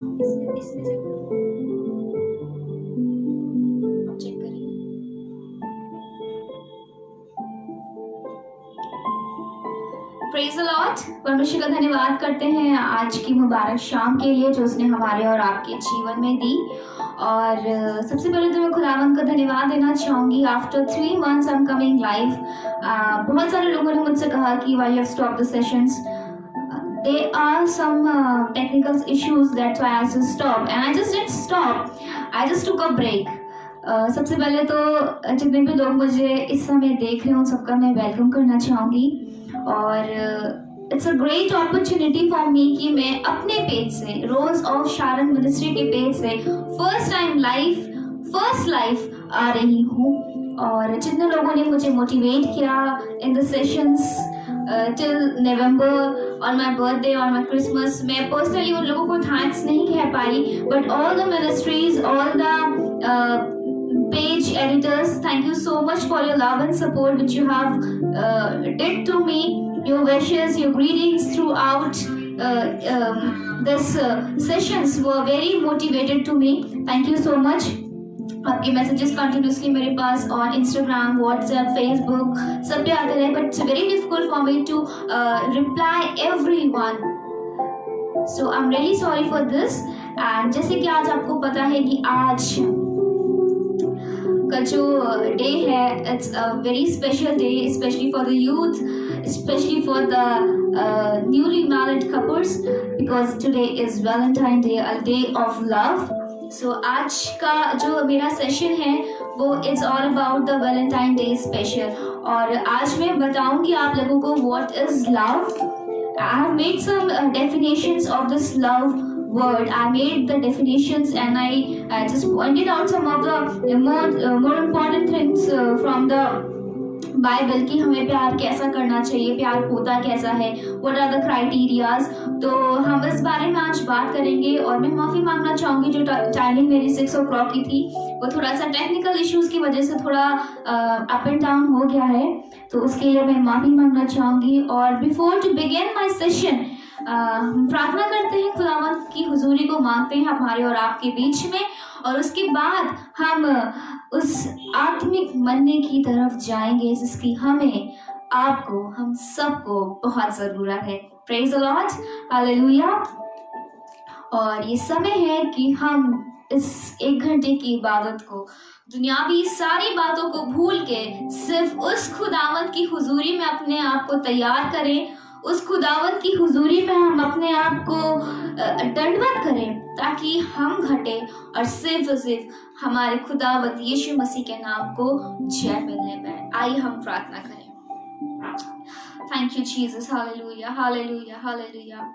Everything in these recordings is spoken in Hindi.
इसमें चेक करो, आप चेक करिए। Praise the Lord. परमेश्वर का धन्यवाद करते हैं आज की मुबारक शाम के लिए जो उसने हमारे और आपके जीवन में दी। और सबसे पहले तो मैं खुदावंद का धन्यवाद देना चाहूँगी। After 3 months I am coming live. बहुत सारे लोगों ने मुझसे कहा कि why you have stopped the sessions. There are some technical issues, that's why I just stopped, and I just didn't stop. I just took a break. सबसे पहले तो जितने भी लोग मुझे इस समय देख रहे हो सबका मैं वेलकम करना चाहूँगी। और it's a great opportunity for me कि मैं अपने पेज से रोज ऑफ शारन मिनिस्ट्री के पेज से फर्स्ट लाइफ आ रही हूँ। और जितने लोगों ने मुझे मोटिवेट किया in the sessions till November on my birthday on my Christmas, मैं पर्सनली उन लोगों को थैंक्स नहीं कह पाई, but all the ministries, all the page editors, thank you so much for your love and support which you have did to me. Your wishes, your greetings throughout this sessions were very motivated to me. Thank you so much. आपके मैसेजेस कंटिन्यूसली मेरे पास ऑन इंस्टाग्राम, व्हाट्सएप, फेसबुक सब पे आते रहे, but it's very difficult for me to reply everyone, so I am really sorry for this. And जैसे कि आज आपको पता है कि आज का जो डे है, it's a very special day, specially for the youth, specially for the newly married couples, because today is Valentine day, a day of love. So आज का जो मेरा सेशन है वो it's all about the Valentine day special. और आज मैं बताऊंगी आप लोगों को what is love. I have made some definitions of this love word. I made the definitions and I just pointed out some of the more important things from the Bible कि हमें प्यार कैसा करना चाहिए, प्यार होता कैसा है, व्हाट आर द क्राइटेरियाज। तो हम इस बारे में आज बात करेंगे। और मैं माफ़ी मांगना चाहूँगी, जो टाइमिंग मेरी 6 o'clock की थी वो थोड़ा सा टेक्निकल इश्यूज की वजह से थोड़ा अप एंड डाउन हो गया है, तो उसके लिए मैं माफ़ी मांगना चाहूँगी। और before to begin my session हम प्रार्थना करते हैं, खुदावंद की हुजूरी को मांगते हैं हमारे और आपके बीच में, और उसके बाद हम उस आत्मिक मन्ने की तरफ जाएंगे जिसकी हमें, आपको, हम सबको बहुत जरूरत है। Praise the Lord, hallelujah. और ये समय है कि हम इस 1 घंटे की इबादत को दुनियावी सारी बातों को भूल के सिर्फ उस खुदावंत की हुजूरी में अपने आप को तैयार करें, उस खुदावंत की हुजूरी में हम अपने आप को दंडवत करें, ताकि हम घटे और सिर्फ हमारे खुदावंत यीशु मसीह के नाम को जय मिलने पाए। आइए हम प्रार्थना करें। Thank you Jesus, hallelujah, hallelujah, hallelujah.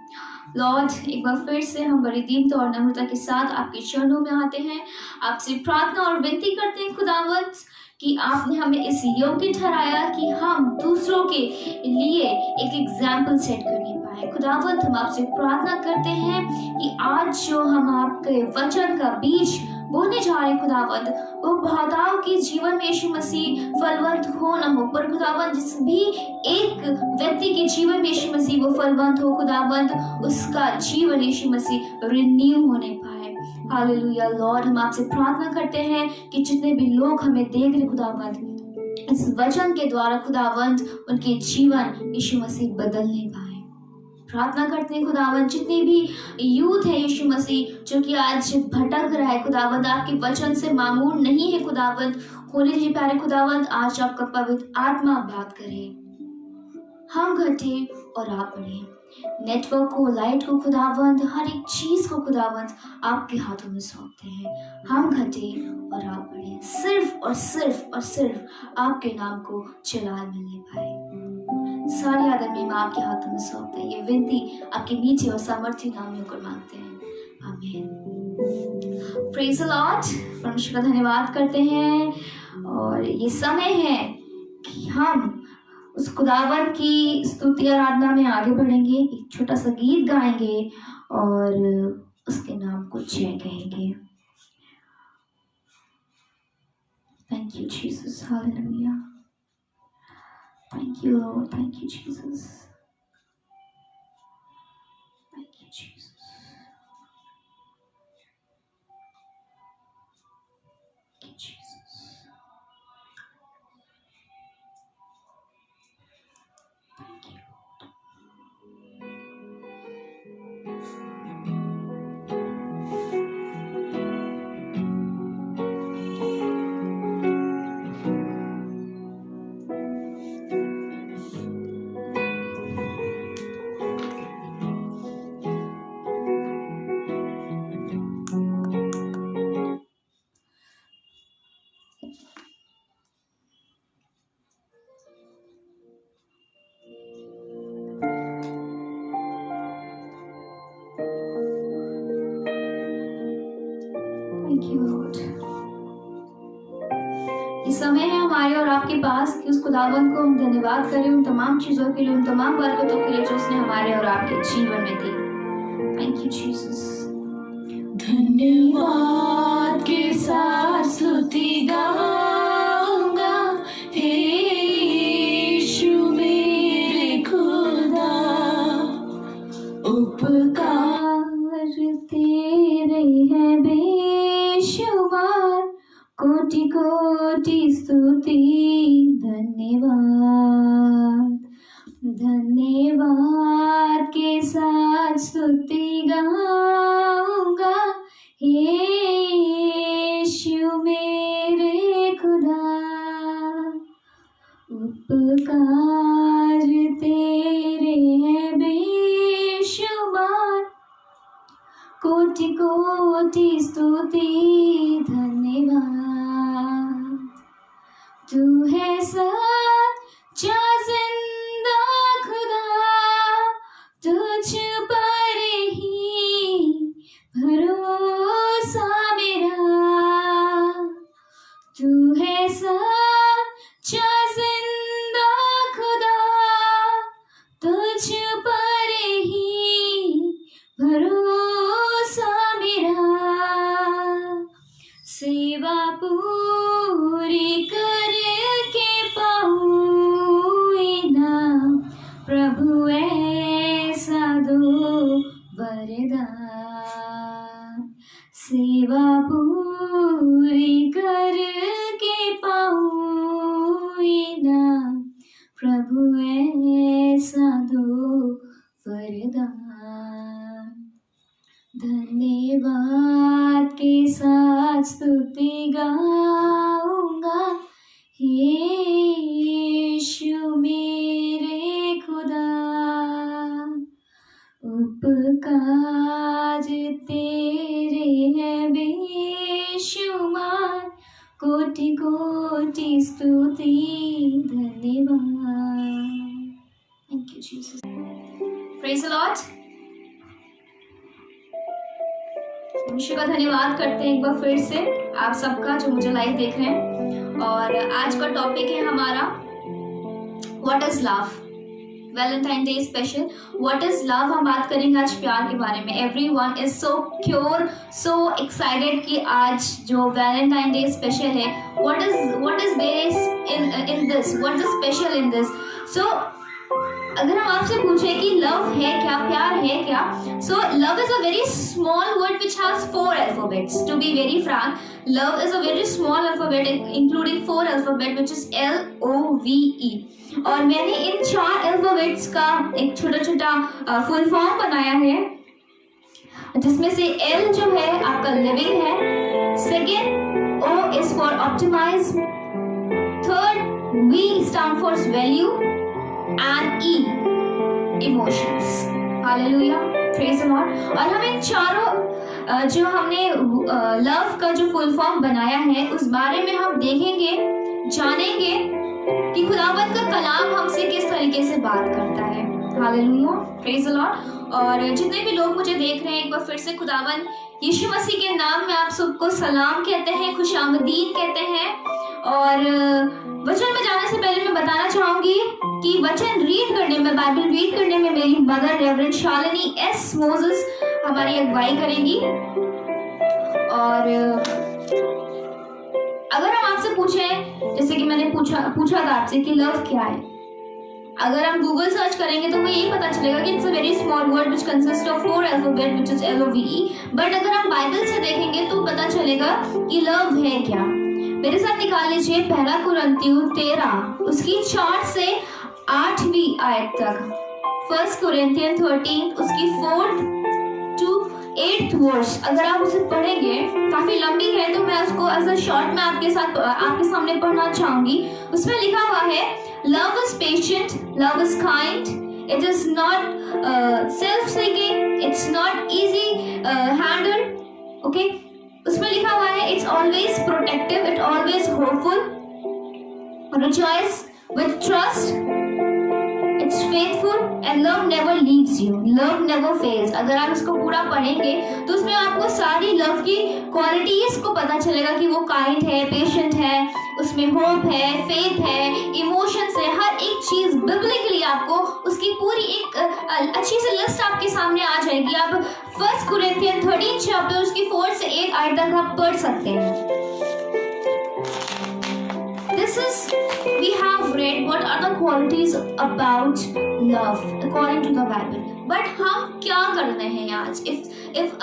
Lord, एक बार फिर से हम बड़ी दीनता और नम्रता के साथ आपके चरणों में आते हैं, आपसे प्रार्थना और विनती करते हैं खुदावंत कि आपने हमें इस योग्य ठहराया कि हम दूसरों के लिए एक एग्जाम्पल सेट करने पाए। खुदावंत, हम आपसे प्रार्थना करते हैं कि आज जो हम आपके वचन का बीज बोने जा रहे खुदावंत, वो बहुताओं के जीवन में यीशु मसीह फलवंत हो न हो, पर खुदावंत जिस भी एक व्यक्ति के जीवन में यीशु मसीह वो फलवंत हो खुदावंत, उसका जीवन यीशु मसीह रिन्यू होने पाए। हालेलुया। लॉर्ड, हम आपसे प्रार्थना करते हैं कि जितने भी लोग हमें देख रहे खुदावंत, इस वचन के द्वारा खुदावंत उनके जीवन यीशु मसीह बदलने पाए। प्रार्थना करते हैं खुदावंत, जितने भी यूथ है यीशु मसीह जो कि आज भटक रहा है खुदावंत, आपके वचन से मामूर नहीं है खुदावंत, होने जी प्यारे खुदावंत, आज आपका पवित्र आत्मा बात करे, हम घटे और आप बढ़े। नेटवर्क को, लाइट को खुदावंत, हर एक चीज को खुदावंत आपके हाथों में सौंपते हैं। हम घटे और आप बढ़े, सिर्फ और सिर्फ और सिर्फ आपके नाम को जलाल मिलने पाए। सारी आदर में आपके हाथों में सौंपते हैं। ये विनती आपके मीठे और सामर्थ्य नाम में होकर मांगते हैं, आमीन। Praise the Lord. परमेश्वर का धन्यवाद करते हैं। और ये समय है कि हम उस खुदावंत की स्तुति आराधना में आगे बढ़ेंगे, एक छोटा सा गीत गाएंगे और उसके नाम को जय कहेंगे। Thank you Jesus, hallelujah. Thank you, Lord. Thank you, Jesus. Thank you, Jesus. Thank you, Lord. इस समय है हमारे और आपके पास कि उस खुदावंद को हम धन्यवाद करें उन तमाम चीजों के लिए, उन तमाम बरकतों के लिए जो उसने हमारे और आपके जीवन में दी। Thank you Jesus. धन्यवाद के साथ स्तुति गाऊंगा हे यीशु मेरे खुदा, उपकार तेरे हैं बेशुमार, कोटि कोटि स्तुति धन्यवाद। धन्यवाद के साथ स्तुति गाऊंगा हे यीशु मेरे खुदा, उपकार तेरे हैं बेशुमार, कोटि कोटि स्तुति धन्यवाद। तू है सच्चा जिंदा खुदा, तुझ पर ही भरोसा मेरा। तू है सच्चा जिंदा खुदा, तुझ पर ही भरोसा मेरा। सेवा पूरी करके पाऊँ इनाम, प्रभु ऐसा दो वरदान। सेवा पूरी करके पाऊँ इनाम, प्रभु ऐसा दो वरदान। धन्यवाद के साथ स्तुति गाऊंगा हे यीशु मेरे खुदा, उपकार तेरे हैं बेशुमार, कोटि कोटि स्तुति धन्यवाद। Thank you Jesus. Praise the Lord. ईश्वर का धन्यवाद करते हैं एक बार फिर से आप सबका जो मुझे लाइव देख रहे हैं। और आज का टॉपिक है हमारा what is love, Valentine day special. What is love, हम बात करेंगे आज प्यार के बारे में। Everyone is so curious, so excited कि आज जो वैलेंटाइन डे स्पेशल है, what is there in this, what is special in this. So अगर हम आपसे पूछें कि लव है क्या, प्यार है क्या, so love is a very small word which has 4 alphabets. To be very frank, love is a very small alphabet including 4 alphabet which is LOVE। और मैंने इन 4 अल्फाबेट्स का एक छोटा छोटा फुल फॉर्म बनाया है, जिसमें से L जो है आपका लिविंग है, second O is for optimize, third V stand for value, and E emotions. Hallelujah, praise the Lord। और हम इन चारों जो हमने लव का जो फुल फॉर्म बनाया है उस बारे में हम देखेंगे, जानेंगे कि खुदावंद का कलाम हमसे किस तरीके से बात करता है। Hallelujah, praise the Lord। और जितने भी लोग मुझे देख रहे हैं, एक बार फिर से खुदावंद यीशु मसीह के नाम में आप सबको सलाम कहते हैं, खुशामदीद कहते हैं। और वचन में जाने से पहले मैं बताना चाहूंगी कि वचन रीड करने में, बाइबल रीड करने में मेरी mother reverend Shalini S Moses हमारी अगुवाई करेंगी। और अगर हम आपसे पूछें, जैसे कि मैंने पूछा था आपसे कि लव क्या है, अगर हम गूगल सर्च करेंगे तो हमें यही पता चलेगा कि it's a very small word which consist of 4 alphabet which is LOVE। But अगर हम बाइबल से देखेंगे तो पता चलेगा कि लव है क्या। मेरे साथ निकाल लीजिए 1 कुरिन्थियों 13 उसकी 4 से 8वीं आयत तक। 1 कुरिन्थियन 13 उसकी 4th to 8th वर्स। अगर आप उसे पढ़ेंगे, काफी लंबी है तो मैं उसको एज अ शॉर्ट में आपके सामने पढ़ना चाहूंगी। उसमें लिखा हुआ है, love is patient, love is kind, it is not self seeking, it's not easy handled. Okay, उसमें लिखा हुआ है, it's always protective, it always hopeful, rejoice with trust, it remains faithful and love never leaves you. Love never fails. अगर आप इसको पूरा पढ़ेंगे तो उसमें आपको सारी लव की क्वालिटीज को पता चलेगा कि वो काइंड है, पेशेंट है, उसमें होप है, फेथ है, इमोशंस है, हर एक चीज बिब्लिकली आपको उसकी पूरी एक अच्छी सी लिस्ट आपके सामने आ जाएगी. आप 1 Corinthians 13 चैप्टर उसकी 4 से 8 आयत तक आप पढ़ सकते हैं. This is, we have read what are the qualities about love according to the Bible. But हम क्या कर रहे हैं आज? If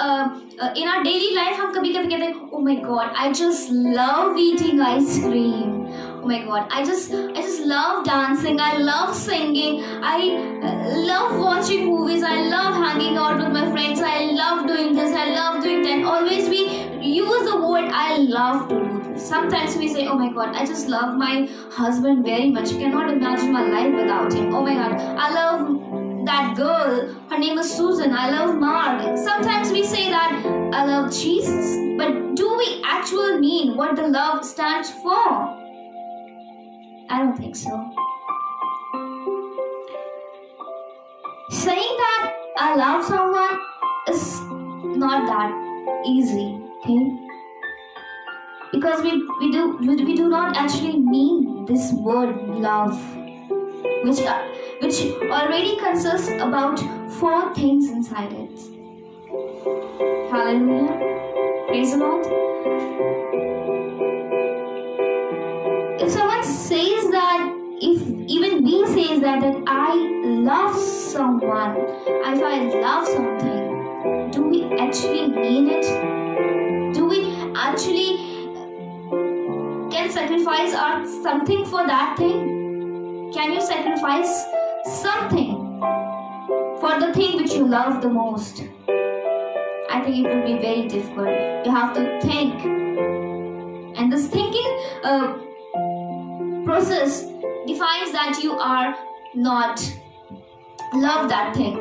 in our daily life हम कभी कभी कहते हैं, oh my God, I just love eating ice cream. Oh my God, I just love dancing. I love singing. I love watching movies. I love hanging out with my friends. I love doing this. I love doing that. Always we use the word I love to do this. Sometimes we say, oh my God, I just love my husband very much. Cannot imagine my life without him. Oh my God, I love that girl. Her name is Susan. I love Mark. Sometimes we say that I love Jesus. But do we actually mean what the love stands for? I don't think so. Saying that I love someone is not that easy, okay? Because we do not actually mean this word love, which already consists about 4 things inside it. Hallelujah. Praise the Lord. If someone says that, if even we says that I love someone, if I love something, do we actually mean it? Do we actually can sacrifice something for that thing? Can you sacrifice something for the thing which you love the most? I think it will be very difficult. You have to think, and this thinking process defines that you are not love that thing.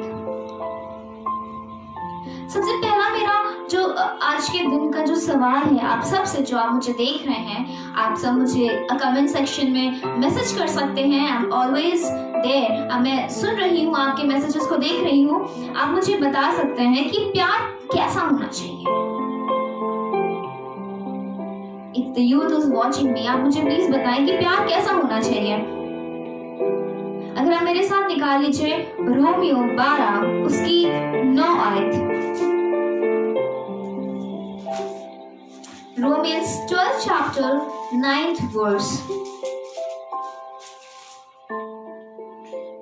सबसे पहला मेरा जो आज के दिन का जो सवाल है आप सब से, जो आप मुझे देख रहे हैं, आप सब मुझे कमेंट सेक्शन में मैसेज कर सकते हैं. I am always there. मैं सुन रही हूँ, आपके मैसेजेस को देख रही हूँ. आप मुझे बता सकते हैं कि प्यार कैसा होना चाहिए. If the youth is watching me, आप मुझे प्लीज बताएं कि प्यार कैसा होना चाहिए. अगर आप मेरे साथ निकाल लीजिए रोमियो 12 उसकी 9 आयत. Romans 12 chapter 9th verse.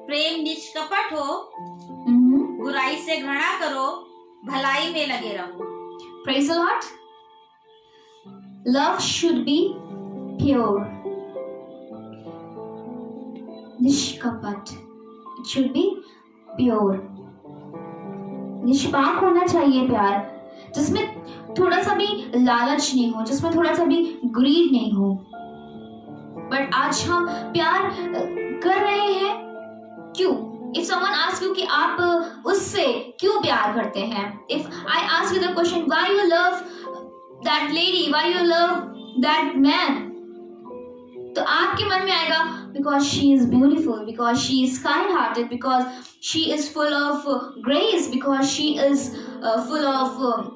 प्रेम निष्कपट हो, बुराई से घृणा करो, भलाई में लगे रहो. Praise the Lord. Love should be pure. निष्कपट. It should be pure. निष्पाप होना चाहिए प्यार, जिसमें थोड़ा सा भी लालच नहीं हो, जिसमें थोड़ा सा भी ग्रीड नहीं हो. बट आज हम प्यार कर रहे हैं क्यों? If someone asks you कि आप उससे क्यों प्यार करते हैं, if I ask you the question why you love that lady, why you love that man, तो आपके मन में आएगा because she is beautiful, because she is kind hearted, because she is full of grace, because she is full of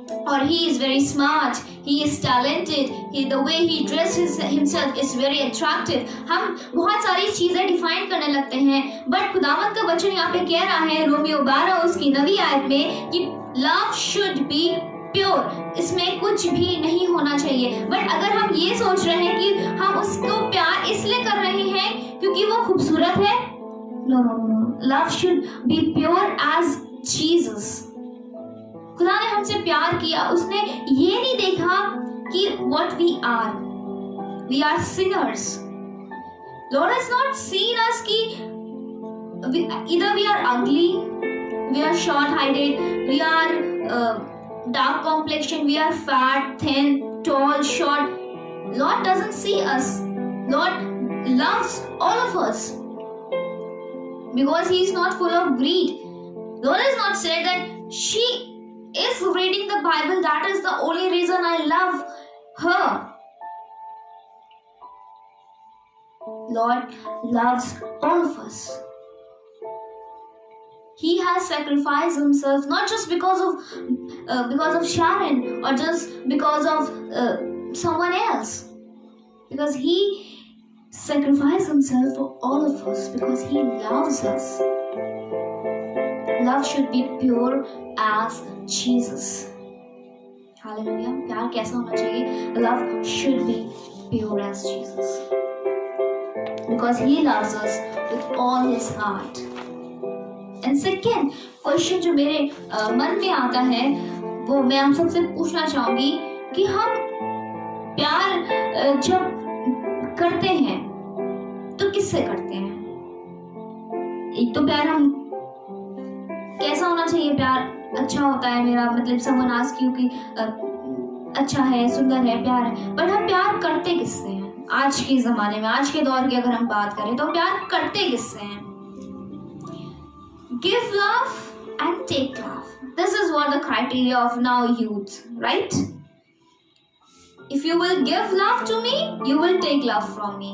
or he is very smart, he is talented, the way he dresses himself is very attractive. हम बहुत सारी चीजें डिफाइन करने लगते हैं. बट खुदावंद का वचन यहाँ पे कह रहा है रोमियो 12 उसकी 9वीं आयत में कि लव शुड बी प्योर. इसमें कुछ भी नहीं होना चाहिए. बट अगर हम ये सोच रहे हैं कि हम उसको प्यार इसलिए कर रहे हैं क्योंकि वो खूबसूरत है, no no no. Love should be pure as Jesus. खुदा ने हमसे प्यार किया, उसने ये नहीं देखा कि what we are sinners. Lord has not seen us कि either we are ugly, we are short-heighted, we are dark complexion, we are fat, thin, tall, short. Lord doesn't see us. Lord loves all of us because He is not full of greed. Lord has not said that she is reading the Bible, that is the only reason I love her. Lord loves all of us. He has sacrificed himself not just because of Sharon or just because of someone else, because he sacrificed himself for all of us because he loves us. Love should be pure as Jesus. Hallelujah. प्यार कैसा होना चाहिए? Love should be pure as Jesus, because he loves us with all his heart. And second question जो मेरे मन में आता है वो मैं हम सबसे पूछना चाहूंगी कि हम प्यार जब करते हैं तो किससे करते हैं? एक तो प्यार हम कैसा होना चाहिए? प्यार अच्छा होता है मेरा, मतलब someone ask you कि अच्छा है, सुंदर है, प्यार है, बट हम प्यार करते किससे हैं? आज के जमाने में, आज के दौर की अगर हम बात करें तो प्यार करते किससे हैं? Give love and take love. This is what the criteria of now youth, right? If you will give love to me, you will take love from me.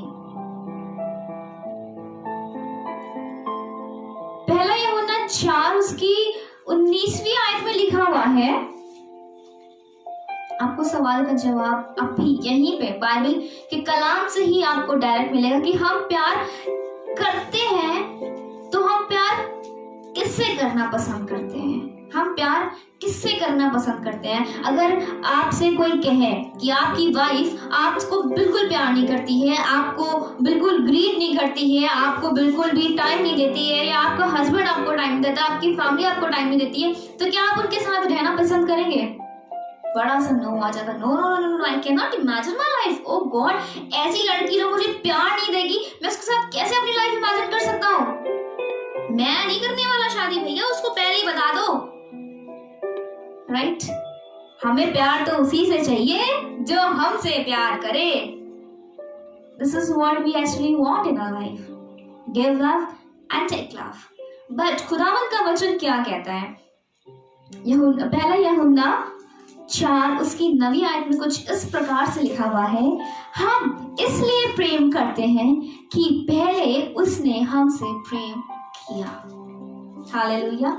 पहला यूहन्ना 4 उसकी 19वीं आयत में लिखा हुआ है। आपको सवाल का जवाब अभी यहीं पे बाइबल के कलाम से ही आपको डायरेक्ट मिलेगा कि हम प्यार करते हैं तो हम प्यार किससे करना पसंद करते हैं? हम प्यार किससे करना पसंद करते हैं? अगर आपसे कोई कहे कि आपकी वाइफ आपको बिल्कुल प्यार नहीं करती है, आपको बिल्कुल ग्रीट नहीं करती है, आपको बिल्कुल भी टाइम नहीं देती है, या आपका हस्बैंड आपको टाइम देता है, आपकी फैमिली आपको टाइम नहीं देती है, तो क्या आप उनके साथ रहना पसंद करेंगे? बड़ा सा नो आ जाता। No no no no, I can not imagine my life. Oh god, ऐसी लड़की जो मुझे प्यार नहीं देगी, मैं उसके साथ कैसे अपनी लाइफ इमेजिन कर सकता हूँ? मैं नहीं करने वाला शादी, भैया उसको पहले ही बता दो, राइट? हमें प्यार तो उसी से चाहिए जो हमसे प्यार करे। This is what we actually want in our life. Give love and take love. But खुदावंद का वचन क्या कहता है? पहला यूहन्ना 4 उसकी 9वीं आयत में कुछ इस प्रकार से लिखा हुआ है, हम इसलिए प्रेम करते हैं कि पहले उसने हमसे प्रेम किया। Hallelujah,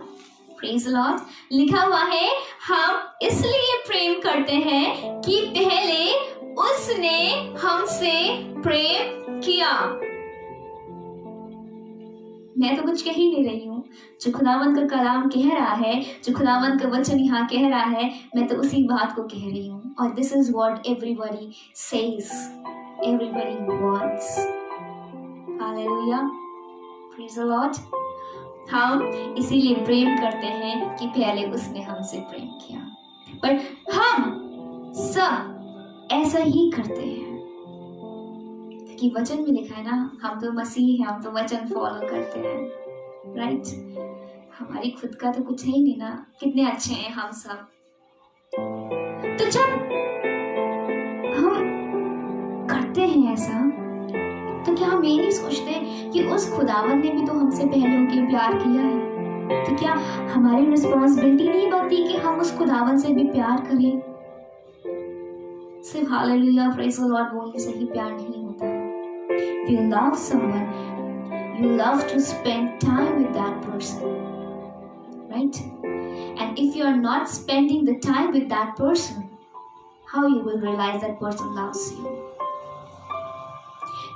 praise the Lord. लिखा हुआ है हम इसलिए प्रेम करते हैं कि पहले उसने हमसे प्रेम किया। मैं तो कुछ कह ही नहीं रही हूँ, जो खुदावंद का कलाम कह रहा है, जो खुदावंद का वचन यहाँ कह रहा है, मैं तो उसी बात को कह रही हूँ। और this is what everybody says, everybody wants. Hallelujah, praise the Lord. हम इसीलिए प्रेम करते हैं कि पहले उसने हमसे प्रेम किया। पर हम सब ऐसा ही करते हैं कि वचन में लिखा है ना, हम तो मसीह हैं, हम तो वचन फॉलो करते हैं, राइट? हमारी खुद का तो कुछ है ही नहीं ना, कितने अच्छे हैं हम सब। तो जब हम करते हैं ऐसा, तो क्या हम ये नहीं सोचते कि उस खुदावंद ने भी तो हमसे पहले होकर प्यार किया है? तो क्या हमारी रिस्पॉन्सिबिलिटी नहीं बनती कि हम उस खुदावंद से भी प्यार करें? सिर्फ हालेलुया प्रेज़ द लॉर्ड बोलने से ही प्यार नहीं होता है। If you love someone, you love to spend time with that person, right? And if you are not spending the time with that person, how you will realize that person loves you?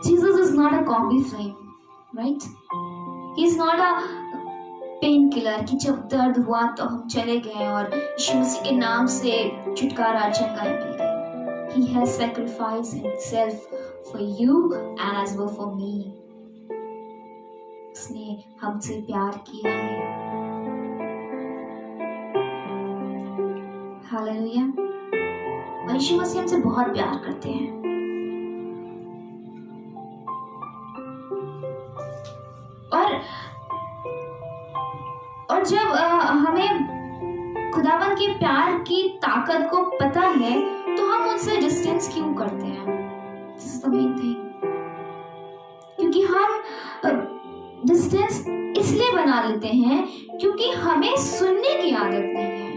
Jesus is not a copy flame, right? He is not a pain killer कि जब दर्द हुआ तो हम चले गए और यीशु मसीह के नाम से छुटकारा चंगाई मिल गई। He has sacrificed himself for you and as well for me. उसने हमसे प्यार किया है। हालेलुया। और यीशु मसीह हमसे बहुत प्यार करते हैं। और जब हमें खुदावंद के प्यार की ताकत को पता है तो हम उनसे डिस्टेंस क्यों करते हैं? This is the main thing. क्योंकि हम डिस्टेंस इसलिए बना लेते हैं क्योंकि हमें सुनने की आदत नहीं है।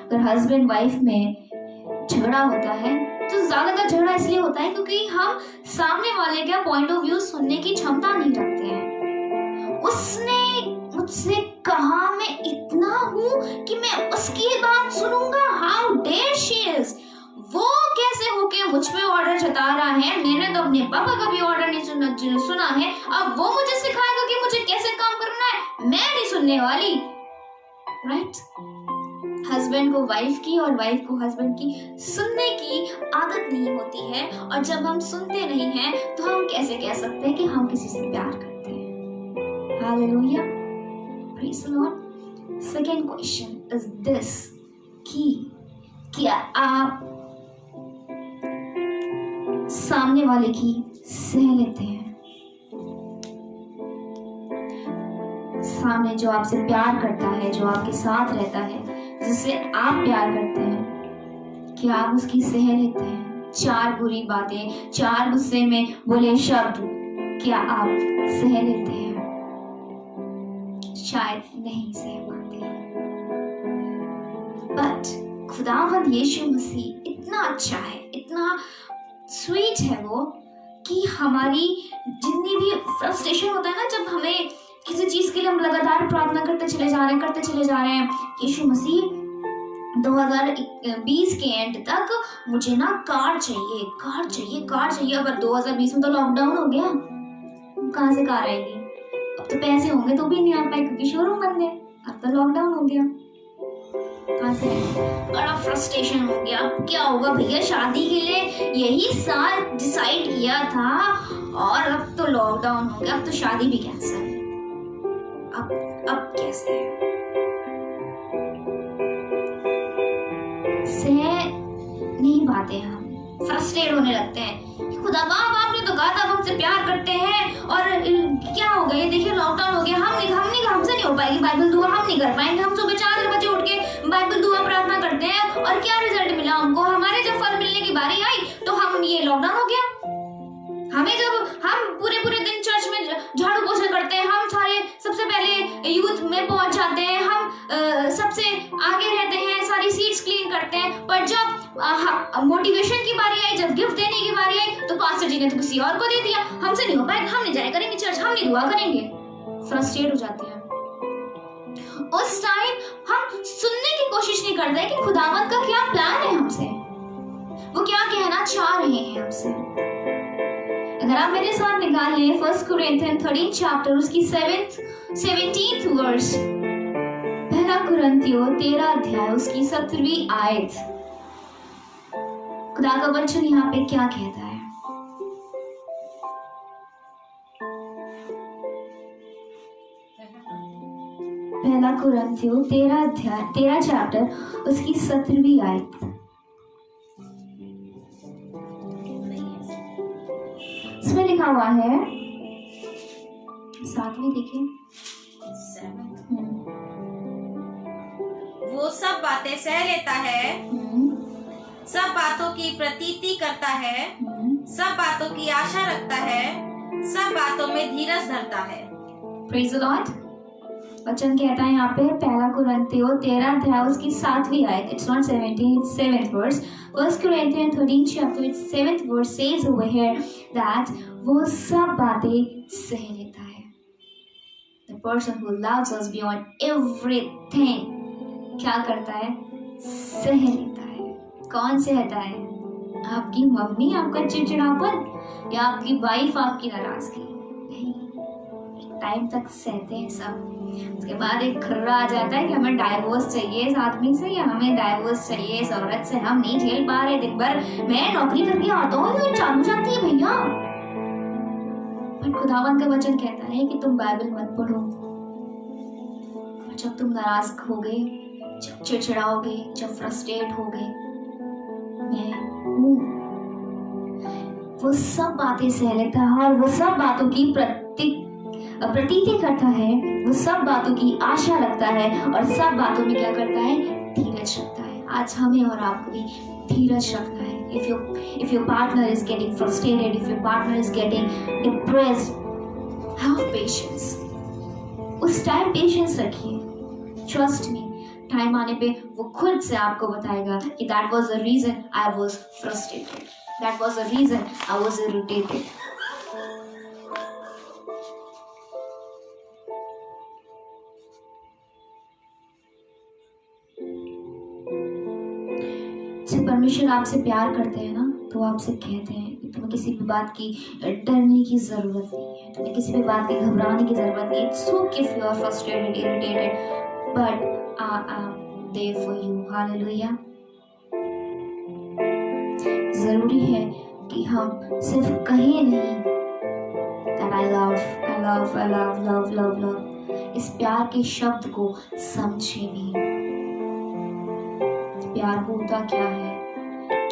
अगर हस्बैंड वाइफ में झगड़ा होता है तो ज्यादातर झगड़ा इसलिए होता है क्योंकि हम सामने वाले का पॉइंट ऑफ व्यू सुनने की क्षमता नहीं रखते हैं। उसने मुझसे कहा मैं इतना हूँ कि मैं उसकी बात सुनूंगा। हाउ डेयर शी इज, वो कैसे होके मुझ पे ऑर्डर जता रहा है? मैंने तो अपने पापा का भी ऑर्डर नहीं सुना है, अब वो मुझे सिखाएगा कि मुझे कैसे काम करना है? मैं नहीं सुनने वाली। राइट? हस्बैंड को वाइफ की और वाइफ को हस्बैंड की सुनने की आदत नहीं होती है, और जब हम सुनते नहीं हैं तो हम कैसे कह सकते हैं कि हम किसी से प्यार करते हैं? Hallelujah, praise the Lord. Second question is this कि क्या आप सामने वाले की सह लेते हैं? सामने जो आपसे प्यार करता है, जो आपके साथ रहता है, जिससे आप प्यार करते हैं, क्या आप उसकी सह लेते हैं? 4 बुरी बातें, 4 गुस्से में बोले शब्द, क्या आप सह लेते हैं? शायद नहीं सह पाते। बट खुदावंद यीशु मसीह इतना अच्छा है, इतना स्वीट है वो, कि हमारी जितनी भी फ्रस्ट्रेशन होता है ना, जब हमें किसी चीज के लिए हम लगातार प्रार्थना करते चले जा रहे हैं, यीशु मसीह 2020 के एंड तक मुझे ना कार चाहिए। अब 2020 में तो लॉकडाउन हो गया, कहाँ से कार आएगी? अब तो पैसे होंगे तो भी नहीं आ पाए क्योंकि शोरूम बंद है। अब तो लॉकडाउन हो गया, कहाँ से? बड़ा फ्रस्ट्रेशन हो गया। अब क्या होगा भैया? शादी के लिए यही साल डिसाइड किया था और अब तो लॉकडाउन हो गया, अब तो शादी भी कैंसिल। अब कैसे? सह नहीं पाते, हम फ्रस्ट्रेट होने लगते हैं। खुदा बाप, आपने तो कहा था हमसे प्यार करते हैं और क्या हो गया? देखिए लॉकडाउन हो गया, हमसे नहीं हो पाएगी बाइबल दुआ, हम नहीं कर पाएंगे। हम सुबह 4 बजे उठ के बाइबल दुआ प्रार्थना करते हैं और क्या रिजल्ट मिला हमको? हमारे जब फल मिलने की बारी आई तो हम ये लॉकडाउन हो गया। हमें जब हम पूरे दिन चर्च में झाड़ू पोछा करते हैं, हम सारे सबसे पहले यूथ में पहुंच जाते हैं, हम सबसे आगे रहते हैं, सारी सीट्स क्लीन करते हैं, पर जब मोटिवेशन की बारी आई, जब गिफ्ट देने की बारी आई, तो पास्टर जी ने तो किसी और को दे दिया। हमसे नहीं हो पाएगा, हम नहीं जाया करेंगे चर्च, हम नहीं दुआ करेंगे। फ्रस्ट्रेट हो जाते हैं। उस टाइम हम सुनने की कोशिश नहीं करते कि खुदावंद का क्या प्लान है हमसे, वो क्या कहना चाह रहे हैं हमसे। अगर आप मेरे साथ निकाल लें 1 कुरिन्थियन 13 चैप्टर, उसकी 17th वर्स, पहला कुरिन्थियों 13 अध्याय उसकी 17वीं आयत। खुदा का वचन यहाँ पे क्या कहता है? पहला कुरिन्थियों 13 अध्याय 13 चैप्टर उसकी 17वीं आयत। इसमें लिखा हुआ है, साथ में देखिए, वो सब बातें सह लेता है, सब बातों की प्रतीति करता है, सब बातों की आशा रखता है, सब बातों में धीरज धरता है। Praise the Lord. वचन कहता है यहाँ पे, पहला कुरिन्थियों 13 अध्याय उसकी 7वीं आयत, it's not 17, it's 7th verse. 1 Corinthians 13 chapter, its 7th verse says over here that वो सब बातें सह लेता है। The person who loves us beyond everything क्या करता है? सह लेता है। कौन सहता है? आपकी मम्मी आपका चिड़चिड़ापन या आपकी वाइफ आपकी नाराजगी? नहीं, टाइम तक सहते हैं सब। उसके बाद एक खर्रा आ जाता है कि हमें डाइवोर्स चाहिए इस आदमी से, या हमें डाइवोर्स चाहिए इस औरत से, हम नहीं झेल पा रहे, दिन भर मैं नौकरी करके आता हूँ, ये चालू जाती है भैया। पर खुदावंद का वचन कहता है कि तुम बाइबल मत पढ़ो, और जब तुम नाराज होगे, जब चिड़चिड़ाओगे, जब फ्रस्ट्रेट होगे, मैं हूँ। वो सब बातें सह लेता है और वो सब बातों की प्रतीति करता है, वो सब बातों की आशा रखता है और सब बातों में क्या करता है? धीरज रखता है। आज हमें और आपको भी धीरज रखना है। If your partner is getting frustrated, if your partner is getting depressed, have patience. उस टाइम पेशेंस रखिए। Trust me, टाइम आने पे वो खुद से आपको बताएगा कि that was the reason I was frustrated, that was the reason I was irritated. परमेश्वर आपसे प्यार करते हैं ना, तो आपसे कहते हैं कि तुम्हें किसी भी बात की डरने की जरूरत नहीं है, तुम्हें किसी भी बात की घबराने की जरूरत नहीं है। It's okay if you are frustrated, irritated, but I am there for you. Hallelujah. जरूरी है कि हम सिर्फ कहें नहीं that I love, I love, I love, love, love, love, इस प्यार के शब्द को समझे भी। प्यार होता क्या है,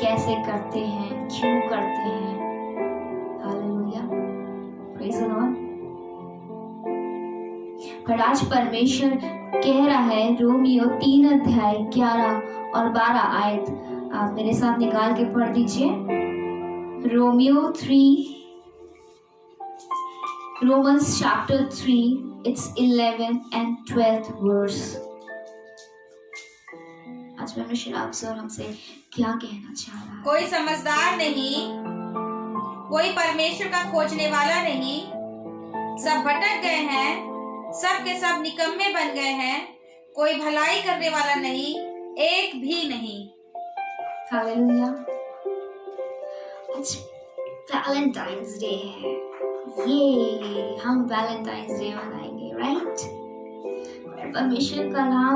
कैसे करते हैं, क्यों करते हैं। Hallelujah, praise the Lord. पर आज परमेश्वर कह रहा है, रोमियो 3:11 और 12 आयत आप मेरे साथ निकाल के पढ़ दीजिए। Romeo 3, Romans chapter 3, it's 11th and 12th verse। आज परमेश्वर आपसे और हमसे क्या कहना चाह रहा है? कोई समझदार नहीं, कोई परमेश्वर का खोजने वाला नहीं, सब भटक गए हैं, सब के सब निकम्मे बन गए हैं, कोई भलाई करने वाला नहीं, एक भी नहीं। हालेलुया। आज वैलेंटाइंस डे है, ये हम वैलेंटाइंस डे मनाएंगे, राइट? परमेश्वर का नाम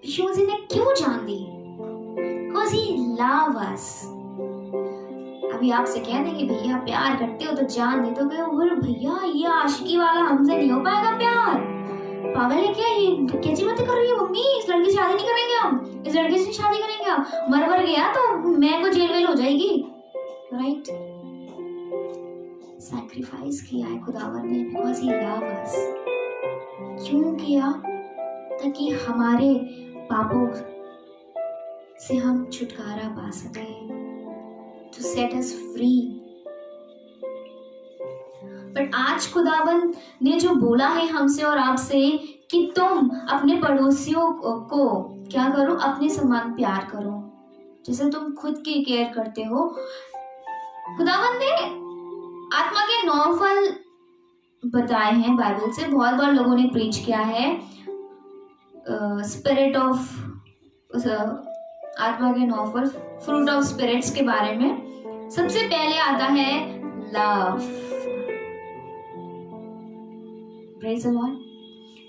यीशु मसीह ने क्यों जान दी? Because he loves us। अभी आपसे कह देंगे भैया प्यार करते हो तो जान दे, तो कहे भैया ये आशिकी वाला हमसे नहीं हो पाएगा प्यार, पागल है क्या, ये कैसी बातें कर रही है मम्मी, इस लड़की से शादी नहीं करेंगे हम, इस लड़के से शादी करेंगे हम, मर गया तो मैं को जेल वेल हो जाएगी, राइट? सैक्रिफाइस किया है खुदावन ने, बिकॉज ही लव अस। क्यों किया? ताकि हमारे पापों से हम छुटकारा पा सके, to set us free. But आज खुदावन ने जो बोला है हमसे और आपसे कि तुम अपने पड़ोसियों को क्या करो, अपने समान प्यार करो जैसे तुम खुद की केयर करते हो। खुदावन ने आत्मा के 9 फल बताए हैं बाइबल से, बहुत बार लोगों ने प्रीच किया है स्पिरिट ऑफ, आत्मा के 9 फल, फ्रूट ऑफ स्पिरिट्स के बारे में। सबसे पहले आता है love. Praise the Lord.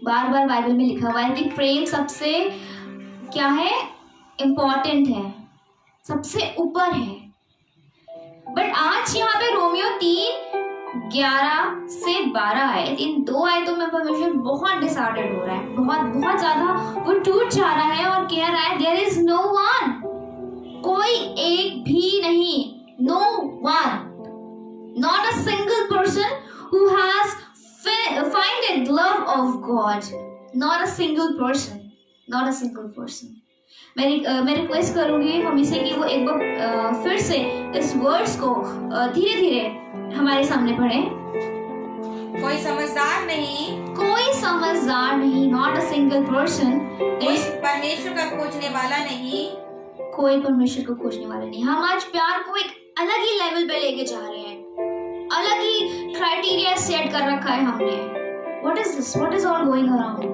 Bar bar Bible में लिखा हुआ है कि प्रेम सबसे क्या है, इंपॉर्टेंट है, सबसे ऊपर है। बट आज यहाँ पे रोमियो 3:11 से 12 आयत, इन 2 आयतों में परमेश्वर बहुत डिसऑर्डर्ड हो रहा है, बहुत ज्यादा वो टूट जा रहा है और कह रहा है देयर इज नो वन, कोई एक भी नहीं, no one, not a single person who has find love of god, not a single person, not a single person. मैं रिक्वेस्ट करूंगी मम्मी से कि वो एक बार फिर से इस वर्ड्स को धीरे धीरे हमारे सामने पढ़ें। कोई समझदार नहीं, कोई समझदार नहीं, नॉट अ सिंगल पर्सन, कोई परमेश्वर का खोजने वाला नहीं, कोई परमेश्वर को खोजने वाला नहीं। हम आज प्यार को एक अलग ही लेवल पे लेके जा रहे हैं, अलग ही क्राइटेरिया सेट कर रखा है हमने। What is this, what is all going around,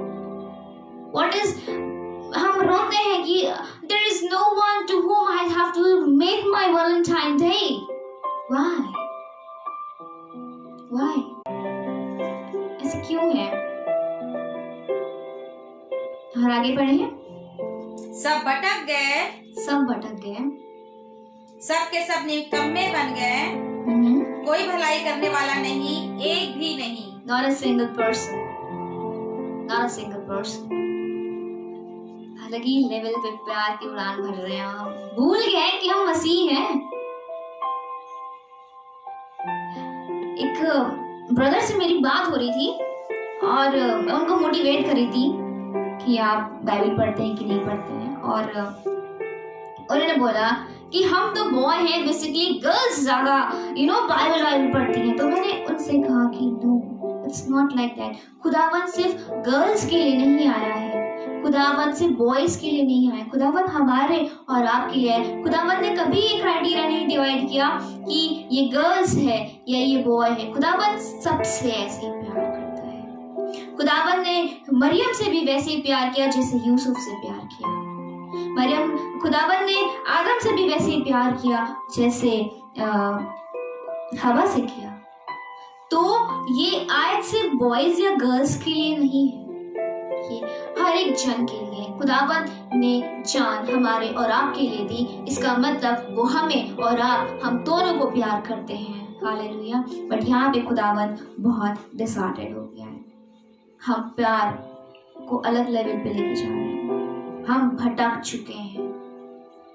what is, हम रोते हैं कि there is no one to whom I have to make my Valentine Day. Why? Why? ऐसे क्यों है? और आगे बढ़े। सब भटक गए, सब भटक गए, सब के सब निकम्मे बन गए, कोई भलाई करने वाला नहीं, एक भी नहीं। Not a single person. Not a single person. अलग ही लेवल पे प्यार की उड़ान भर रहे हैं हम, भूल गए कि हम मसीह हैं। एक ब्रदर से मेरी बात हो रही थी और मैं उनको मोटिवेट कर रही थी कि आप बाइबल पढ़ते हैं कि नहीं पढ़ते हैं, और उन्होंने बोला कि हम तो बॉय हैं, बेसिकली गर्ल्स ज्यादा बाइबल पढ़ती हैं। तो मैंने उनसे कहा कि no, it's not like that. खुदावन सिर्फ गर्ल्स के लिए नहीं आया है, खुदावन सिर्फ बॉयज के लिए नहीं आया, खुदावन हमारे और आपके लिए है। खुदावन ने कभी ये क्राइटेरिया नहीं डिवाइड किया कि ये गर्ल्स है या ये बॉय है। खुदावन सबसे ऐसे ही प्यार करता है। खुदावन ने मरियम से भी वैसे ही प्यार किया जैसे यूसुफ से प्यार किया। खुदावन ने आदम से भी वैसे ही प्यार किया जैसे हवा से किया। तो ये आयत सिर्फ बॉयज या गर्ल्स के लिए नहीं है, ये हर एक जन के लिए खुदावंद ने जान हमारे और आपके लिए दी। इसका मतलब वो हमें और हम दोनों को प्यार करते हैं। हालेलुया। बट यहाँ पे खुदावंद बहुत डिसऑर्डर्ड हो गया है। हम प्यार को अलग लेवल पे लेके जा रहे हैं। हम भटक चुके हैं।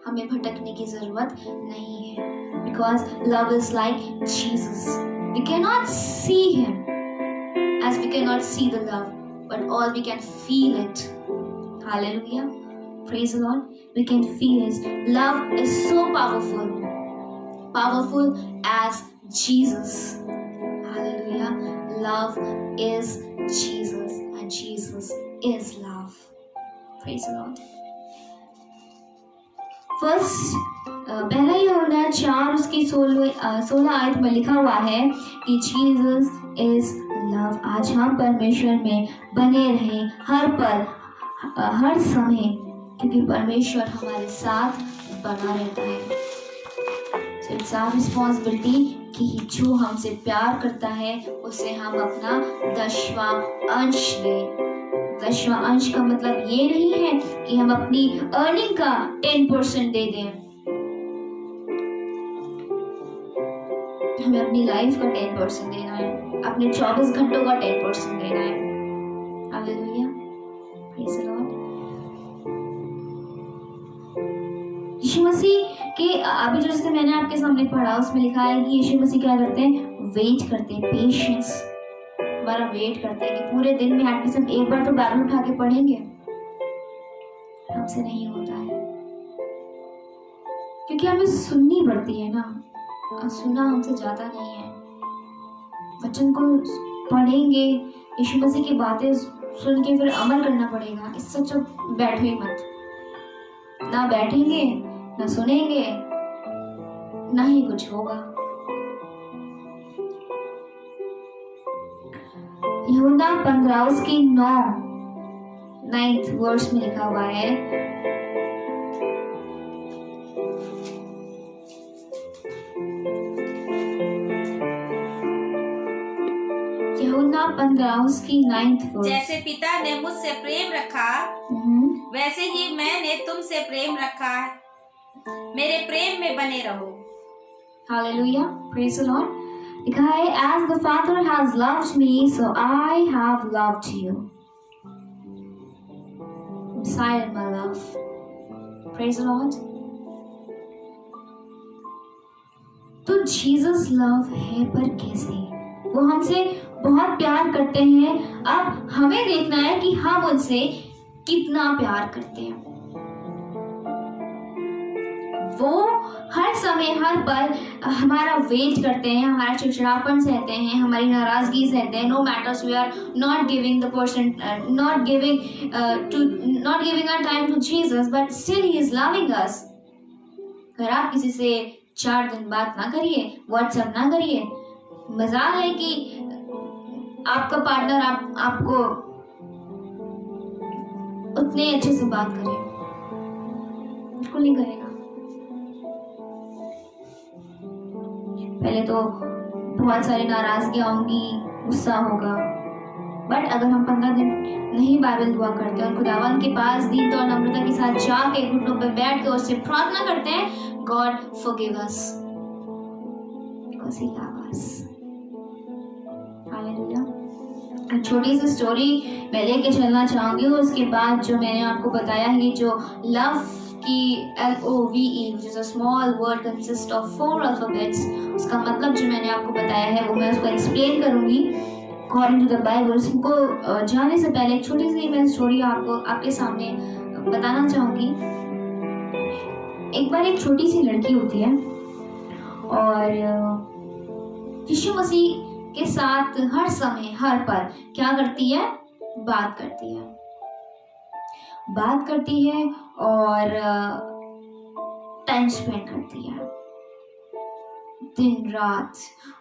हमें भटकने की जरूरत नहीं है, because love is like Jesus. We cannot see him as we cannot see the love, but all we can feel it. Hallelujah. Praise the Lord. We can feel his love is so powerful as Jesus. Hallelujah. Love is Jesus and Jesus is love. Praise the Lord. First पहला यूहन्ना 4 उसकी 16 आयत में लिखा हुआ है कि जीसस इज लव। आज हम परमेश्वर में बने रहें हर पल हर समय, क्योंकि परमेश्वर हमारे साथ बना रहता है। So it's our responsibility कि जो हमसे प्यार करता है उसे हम अपना 10वां अंश दें। 10वां अंश का मतलब ये नहीं है कि हम अपनी अर्निंग का 10% दे दें। हमें अपनी लाइफ का 10% देना है, अपने 24 घंटों का 10% देना है। हालेलुया। Praise the Lord. यीशु मसीह के अभी जो जैसे मैंने आपके सामने पढ़ा उसमें लिखा है कि यीशु मसीह क्या करते हैं, वेट करते हैं, पेशेंस हमारा वेट करते हैं कि पूरे दिन में एटलीस्ट हम एक बार तो बाइबल उठा के पढ़ेंगे। हमसे नहीं होता है क्योंकि हमें सुननी पड़ती है ना, सुनना हमसे जाता नहीं है। वचन को पढ़ेंगे, यीशु मसीह की बातें सुन के फिर अमल करना पड़ेगा। इससे अच्छा बैठो ही मत। ना बैठेंगे ना सुनेंगे ना ही कुछ होगा। यूहन्ना 15 उसकी 9th वर्स में लिखा हुआ है, यूहन्ना 15 उसकी 9th वर्स। जैसे पिता ने मुझसे प्रेम रखा वैसे ही मैंने तुमसे प्रेम रखा, मेरे प्रेम में बने रहो। हालेलुया। Praise the Lord. लिखा है, as the Father has loved me, so I have loved you. Silent my love. Praise the Lord. तो जीसस लव है, पर कैसे? वो हमसे बहुत प्यार करते हैं। अब हमें देखना है कि हम उनसे कितना प्यार करते हैं। वो हर समय हर पल हमारा वेट करते हैं, हमारा चिड़चिड़ापन सहते हैं, हमारी नाराजगी सहते हैं। No matters we are not giving the person, not giving our time to Jesus, but still he is loving us. अगर आप किसी से 4 दिन बात ना करिए, व्हाट्सएप ना करिए, मजाक है कि आपका पार्टनर आपको उतने अच्छे से बात करे, बिल्कुल नहीं करेगा। पहले तो बहुत सारी नाराजगियां होंगी, गुस्सा होगा, बट अगर हम 15 दिन नहीं बाइबल दुआ करते और खुदावन के पास दीन और नम्रता के साथ जाके घुटनों पर बैठ कर उससे प्रार्थना करते हैं, God forgive us because he love us. Hallelujah. छोटी सी स्टोरी मैं लेके चलना चाहूंगी। उसके बाद जो मैंने आपको बताया है, जो लव की LOVE which is a small word consists of 4 alphabets, उसका मतलब जो मैंने आपको बताया है वो मैं उसको एक्सप्लेन करूंगी according to the Bible। उसको जाने से पहले एक छोटी सी मैं स्टोरी आपके सामने बताना चाहूंगी। एक बार एक छोटी सी लड़की होती है और यीशु मसीह के साथ हर समय हर पल क्या करती है, बात करती है और टाइम स्पेंड करती है, दिन रात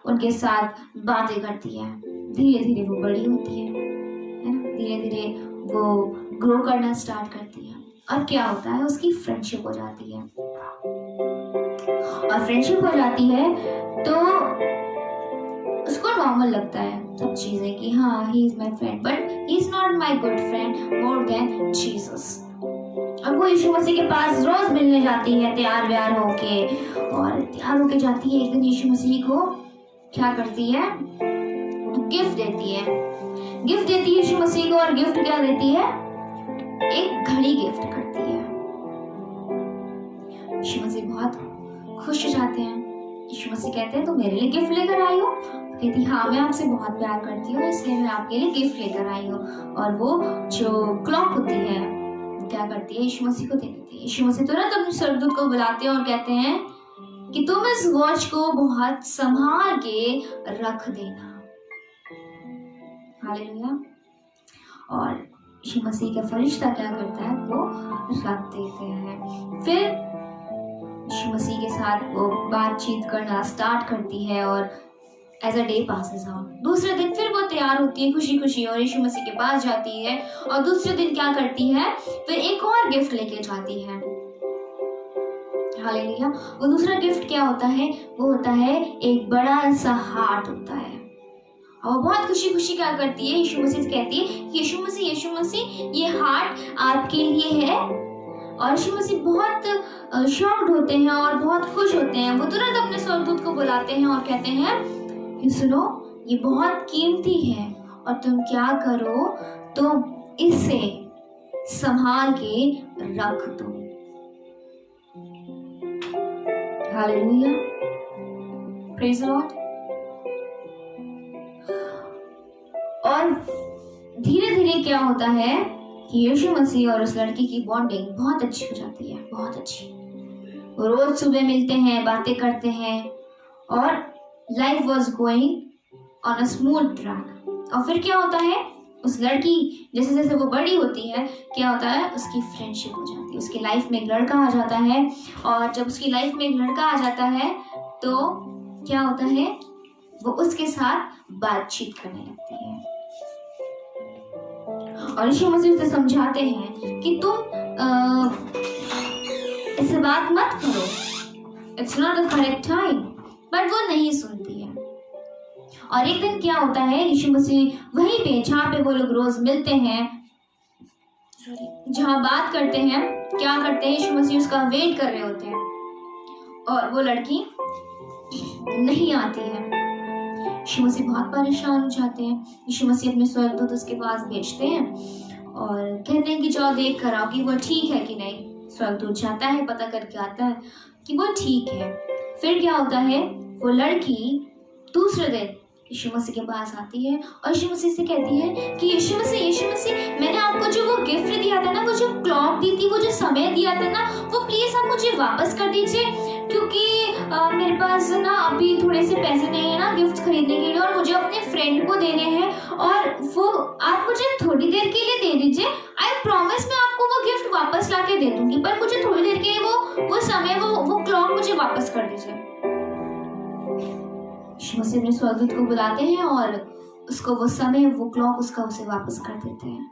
उनके साथ बातें करती है। धीरे धीरे वो बड़ी होती है ना, धीरे धीरे वो ग्रो करना स्टार्ट करती है और क्या होता है, उसकी फ्रेंडशिप हो जाती है। और फ्रेंडशिप हो जाती है तो उसको नॉर्मल लगता है सब चीजें कि हाँ he is my friend, but he is not my good friend more than Jesus. अब वो यीशु मसीह के पास रोज मिलने जाती है तैयार व्यार होके, और तैयार होके जाती है। एक दिन यीशु मसीह को क्या करती है, गिफ्ट देती है। गिफ्ट देती है यीशु मसीह को, और गिफ्ट क्या देती है, एक घड़ी गिफ्ट करती है। यीशु मसीह बहुत खुश हो जाते हैं। यीशु मसीह कहते हैं तुम मेरे लिए गिफ्ट लेकर आई हो? कहती हाँ मैं आपसे बहुत प्यार करती हूँ इसलिए मैं आपके लिए गिफ्ट लेकर आई हूँ। और वो जो क्लॉक होती है क्या करती है, यीशु मसीह को दे देती है। यीशु मसीह तुरंत अपने स्वर्गदूत को बुलाते हैं और कहते हैं कि तुम इस वॉच को बहुत संभाल के रख देना। हालेलुया। और यीशु मसीह का फरिश्ता क्या करता है, वो रख देते हैं। फिर यीशु मसीह के साथ वो बातचीत करना स्टार्ट करती है, और as a day passes out, दूसरे दिन फिर वो तैयार होती है खुशी खुशी और यीशु मसीह के पास जाती है। और दूसरे दिन क्या करती है, फिर एक और गिफ्ट लेके जाती है। हालेलुया। वो दूसरा गिफ्ट क्या होता है, वो होता है एक बड़ा सा हार्ट होता है। और वो बहुत खुशी खुशी क्या करती है, यीशु मसीह से कहती है यीशु मसीह ये हार्ट आपके लिए है। और यीशु मसीह बहुत शॉक्ड होते हैं और बहुत खुश होते हैं। वो तुरंत अपने स्वर्गदूत को बुलाते हैं और कहते हैं कि सुनो ये बहुत कीमती है और तुम क्या करो, तो इसे संभाल के रख दो। Hallelujah, praise the Lord. और धीरे धीरे क्या होता है कि यीशु मसीह और उस लड़की की बॉन्डिंग बहुत अच्छी हो जाती है, बहुत अच्छी। वो रोज सुबह मिलते हैं, बातें करते हैं, और life was going on a smooth track. और फिर क्या होता है, उस लड़की जैसे जैसे वो बड़ी होती है क्या होता है, उसकी फ्रेंडशिप हो जाती है। उसकी लाइफ में एक लड़का आ जाता है, और जब उसकी लाइफ में एक लड़का आ जाता है तो क्या होता है, वो उसके साथ बातचीत करने लगती है। और यीशु मसीह उसे समझाते हैं कि तुम इससे बात मत करो, it's not the correct time, but वो नहीं सुनती है। और एक दिन क्या होता है, यीशु मसीह वहीं पे जहाँ पे वो लोग रोज मिलते हैं, जहाँ बात करते हैं, क्या करते हैं, यीशु मसीह उसका वेट कर रहे होते हैं, और वो लड़की नहीं आती है। यीशु मसीह बहुत परेशान हो जाते हैं। यीशु मसीह अपने स्वर्गदूत उसके पास भेजते हैं और कहते हैं कि जाओ देख कर आओ कि वो ठीक है कि नहीं। स्वर्गदूत जाता है, पता करके आता है कि वो ठीक है। फिर क्या होता है, वो लड़की दूसरे दिन यीशु मसीह के पास आती है और यीशु मसीह से कहती है कि यीशु मसीह मैंने आपको जो वो गिफ्ट दिया था ना, वो जो क्लॉक दी थी, वो जो समय दिया था ना, वो प्लीज आप मुझे वापस कर दीजिए, क्योंकि मेरे पास ना अभी थोड़े से पैसे नहीं है ना गिफ्ट खरीदने के लिए, और मुझे अपने फ्रेंड को देने हैं, और वो आप मुझे थोड़ी देर के लिए दे दीजिए। आई प्रॉमिस मैं आपको वो गिफ्ट वापस ला के दे दूंगी, पर मुझे थोड़ी देर के लिए वो समय वो क्लॉक मुझे वापस कर दीजिए। यीशु मसीह अपने स्वर्गदूत को बुलाते हैं और उसको वो समय, वो क्लॉक उसका उसे वापस कर देते हैं।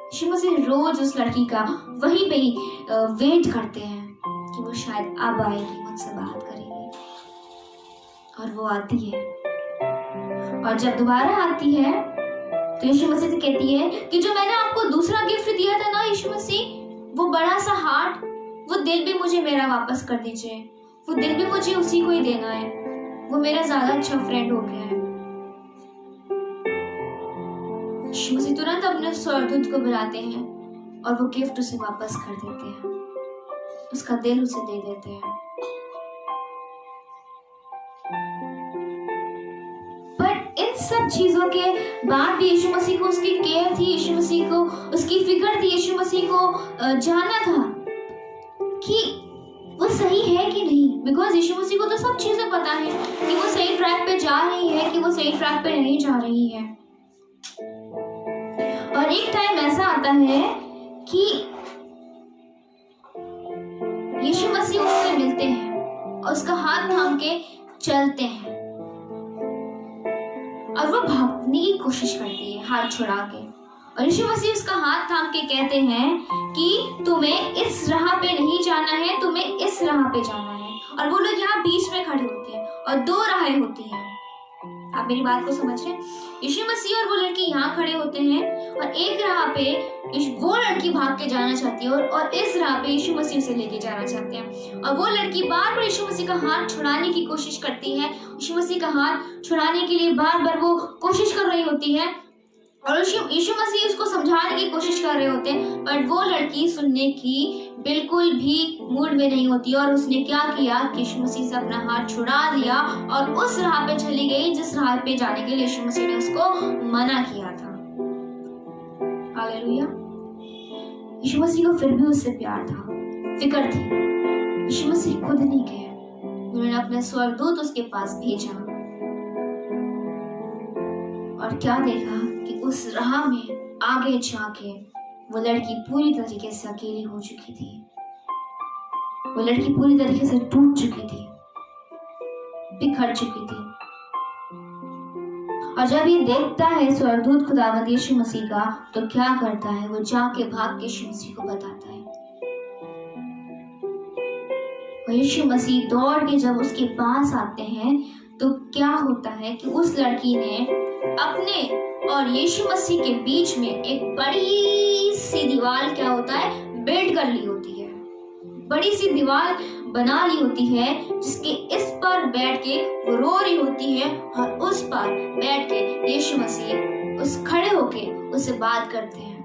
यीशु मसीह रोज उस लड़की का वहीं पे ही वेट करते हैं कि वो शायद अब आएगी, मुझसे बात करेगी, और वो आती है। और जब दोबारा आती है तो यीशु मसीह से कहती है कि जो मैंने आपको दूसरा गिफ्ट दिया था ना यीशु मसीह, वो बड़ा सा हार्ट, वो दिल भी मुझे मेरा वापस कर दीजिए, वो दिल भी मुझे उसी को ही देना है, वो मेरा ज्यादा अच्छा फ्रेंड हो गया है। यीशु मसीह तुरंत अपने स्वर्गदूत को बुलाते हैं और वो गिफ्ट उसे वापस कर देते हैं, उसका दिल उसे दे देते हैं। पर इन सब चीजों के बाद भी यीशु मसीह को उसकी केयर थी, यीशु मसीह को उसकी फिक्र थी, यीशु मसीह को जानना था कि वो सही है कि नहीं, बिकॉज यीशु मसीह को तो सब चीजें पता है कि वो सही ट्रैक पे जा रही है कि वो सही ट्रैक पे नहीं जा रही है। और एक टाइम ऐसा आता है कि यीशु मसीह उससे मिलते हैं और उसका हाथ थाम के चलते हैं, और वो भागने की कोशिश करती है हाथ छुड़ा के, और यीशु मसीह उसका हाथ थाम के कहते हैं कि तुम्हें इस राह पे नहीं जाना है, तुम्हें इस राह राह पे जाना है, और वो लोग यहाँ बीच में खड़े होते हैं और दो राहें होती हैं। आप मेरी बात को समझ रहे हैं? यीशु मसीह और वो लड़की यहाँ खड़े होते हैं और एक राह पे वो लड़की भाग के जाना चाहती है और इस राह पे यीशु मसीह से लेके जाना चाहते हैं, और वो लड़की बार बार यीशु मसीह का हाथ छुड़ाने की कोशिश करती है। यीशु मसीह का हाथ छुड़ाने के लिए बार बार वो कोशिश कर रही होती है और यीशु मसीह उसको समझाने की कोशिश कर रहे होते हैं, बट वो लड़की सुनने की बिल्कुल भी मूड में नहीं होती। और उसने क्या किया कि यीशु मसीह से अपना हाथ छुड़ा लिया और उस राह पे चली गई जिस राह पे जाने के लिए यीशु मसीह ने उसको मना किया था। हालेलुया। यीशु मसीह को फिर भी उससे प्यार था, फिक्र थी। यीशु मसीह खुद नहीं गए, उन्होंने अपने स्वर्गदूत उसके पास भेजा और क्या देखा कि उस राह में आगे जाके वो लड़की पूरी तरीके से अकेली हो चुकी थी, वो लड़की पूरी तरीके से टूट चुकी थी, बिखर चुकी थी। और जब ये देखता है स्वर्गदूत खुदावंद यीशु मसीह का, तो क्या करता है? वो जाके भाग के यीशु मसीह को बताता है। और यीशु मसीह दौड़ के जब उसके पास आते हैं तो क्या होता है कि उस लड़की ने अपने और यीशु मसीह के बीच में एक बड़ी सी दीवार क्या होता है? बिल्ड कर ली होती है, बड़ी सी दीवार बना ली होती है, जिसके इस पर बैठ के वो रो रही होती है और उस पर बैठ के यीशु मसीह उस खड़े होके उससे बात करते हैं,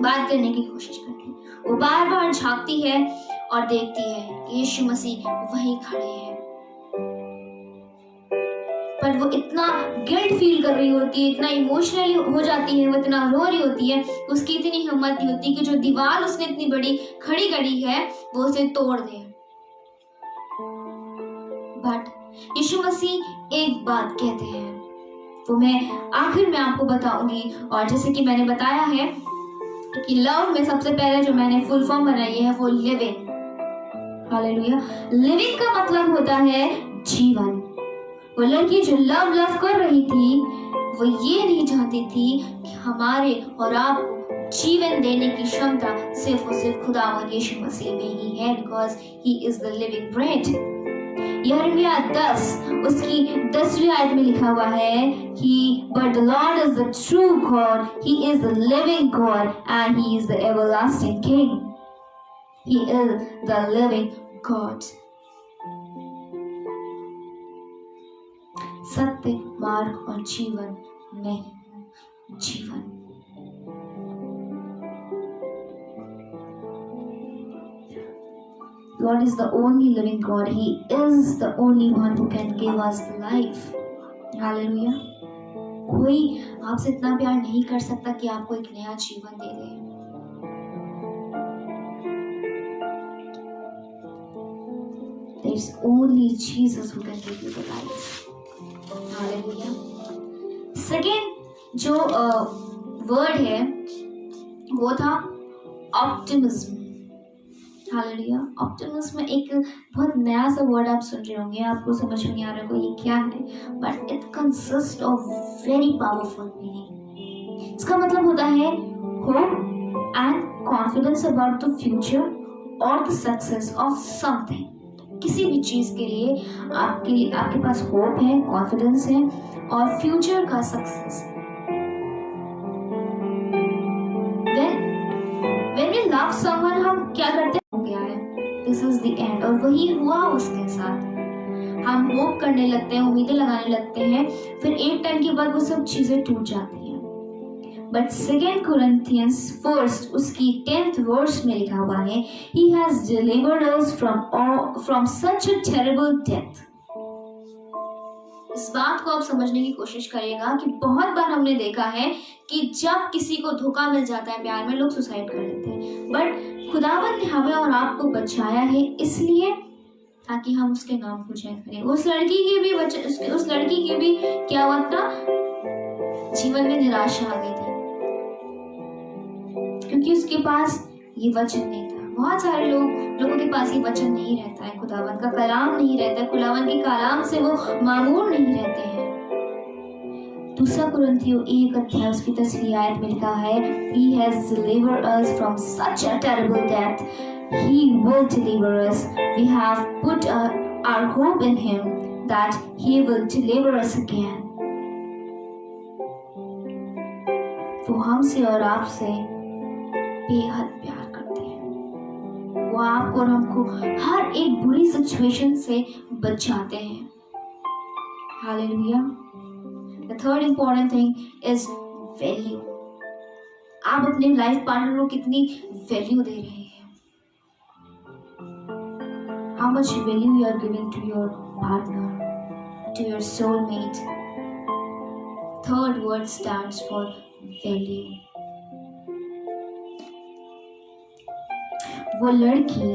बात करने की कोशिश करते हैं। वो बार बार झांकती है और देखती है कि यीशु मसीह वहीं खड़े हैं, पर वो इतना गिल्ट फील कर रही होती है, इतना इमोशनली हो जाती है, वो इतना रो रही होती है, उसकी इतनी हिम्मत नहीं होती कि जो दीवार उसने इतनी बड़ी खड़ी करी है वो उसे तोड़ दे। बट यीशु मसीह एक बात कहते हैं, वो मैं आखिर में आपको बताऊंगी। और जैसे कि मैंने बताया है कि लव में सबसे पहले जो मैंने फुल फॉर्म बनाई है वो लिविंग। हालेलुया। लिविंग का मतलब होता है जीवन। वो लड़की जो लव कर रही थी, वो ये नहीं चाहती थी कि हमारे और आपको जीवन देने की क्षमता सिर्फ और सिर्फ खुदावंद यीशु मसीह में ही है, because he is the living bread. यिर्मयाह 10 उसकी 10वीं आयत में लिखा हुआ है कि but the Lord is the true God, he is the living God and he is the everlasting king. He is the living God. सत्य, मार्ग और जीवन में जीवन। God is the only living God. He is the only one who can give us life. Hallelujah. कोई आपसे इतना प्यार नहीं कर सकता कि आपको एक नया जीवन दे दे। There is only Jesus who can give you the life. Hallelujah. Second जो वर्ड है वो था ऑप्टिमिज्म। हालेलुया। ऑप्टिमिज्म एक बहुत नया सा वर्ड आप सुन रहे होंगे, आपको समझ में नहीं आ रहा होगा ये क्या है, but it consist of very powerful meaning. इसका मतलब होता है hope and confidence about the future और द सक्सेस ऑफ समथिंग। किसी भी चीज के लिए आपके पास होप है, कॉन्फिडेंस है और फ्यूचर का success. When we love someone, हम क्या करते हो गया है, दिस इज द एंड, और वही हुआ उसके साथ। हम होप करने लगते हैं, उम्मीदें लगाने लगते हैं, फिर एक टाइम के बाद वो सब चीजें टूट जाती हैं। बट 2 Corinthians 1 उसकी 10th वर्स में लिखा हुआ है, He has delivered us from such a terrible death. इस बात को आप समझने की कोशिश करिएगा कि बहुत बार हमने देखा है कि जब किसी को धोखा मिल जाता है प्यार में, लोग सुसाइड कर लेते हैं, बट खुदावंद ने हमें और आपको बचाया है इसलिए ताकि हम उसके नाम को जय करें। उस लड़की के भी क्या हुआ था? जीवन में निराशा आ गई थी क्योंकि उसके पास ये वचन नहीं था। बहुत सारे लोगों के पास ये वचन नहीं रहता है, खुदावंद का कलाम नहीं रहता है, खुदावंद के कलाम से वो मामूर नहीं रहते हैं। 2 कुरिन्थियों 1 उसकी 10वीं आयत में लिखा है, He has delivered us from such a terrible death. He will deliver us. We have put our hope in Him that He will deliver us again. वो हमसे और आपसे बेहद प्यार करते हैं। वो आपको और हमको हर एक बुरी सिचुएशन से बचाते हैं। Hallelujah. The third important thing is value. आप अपने लाइफ पार्टनर को कितनी वैल्यू दे रहे हैं? How much value you are giving to your partner, to your soulmate? Third word stands for value. वो लड़की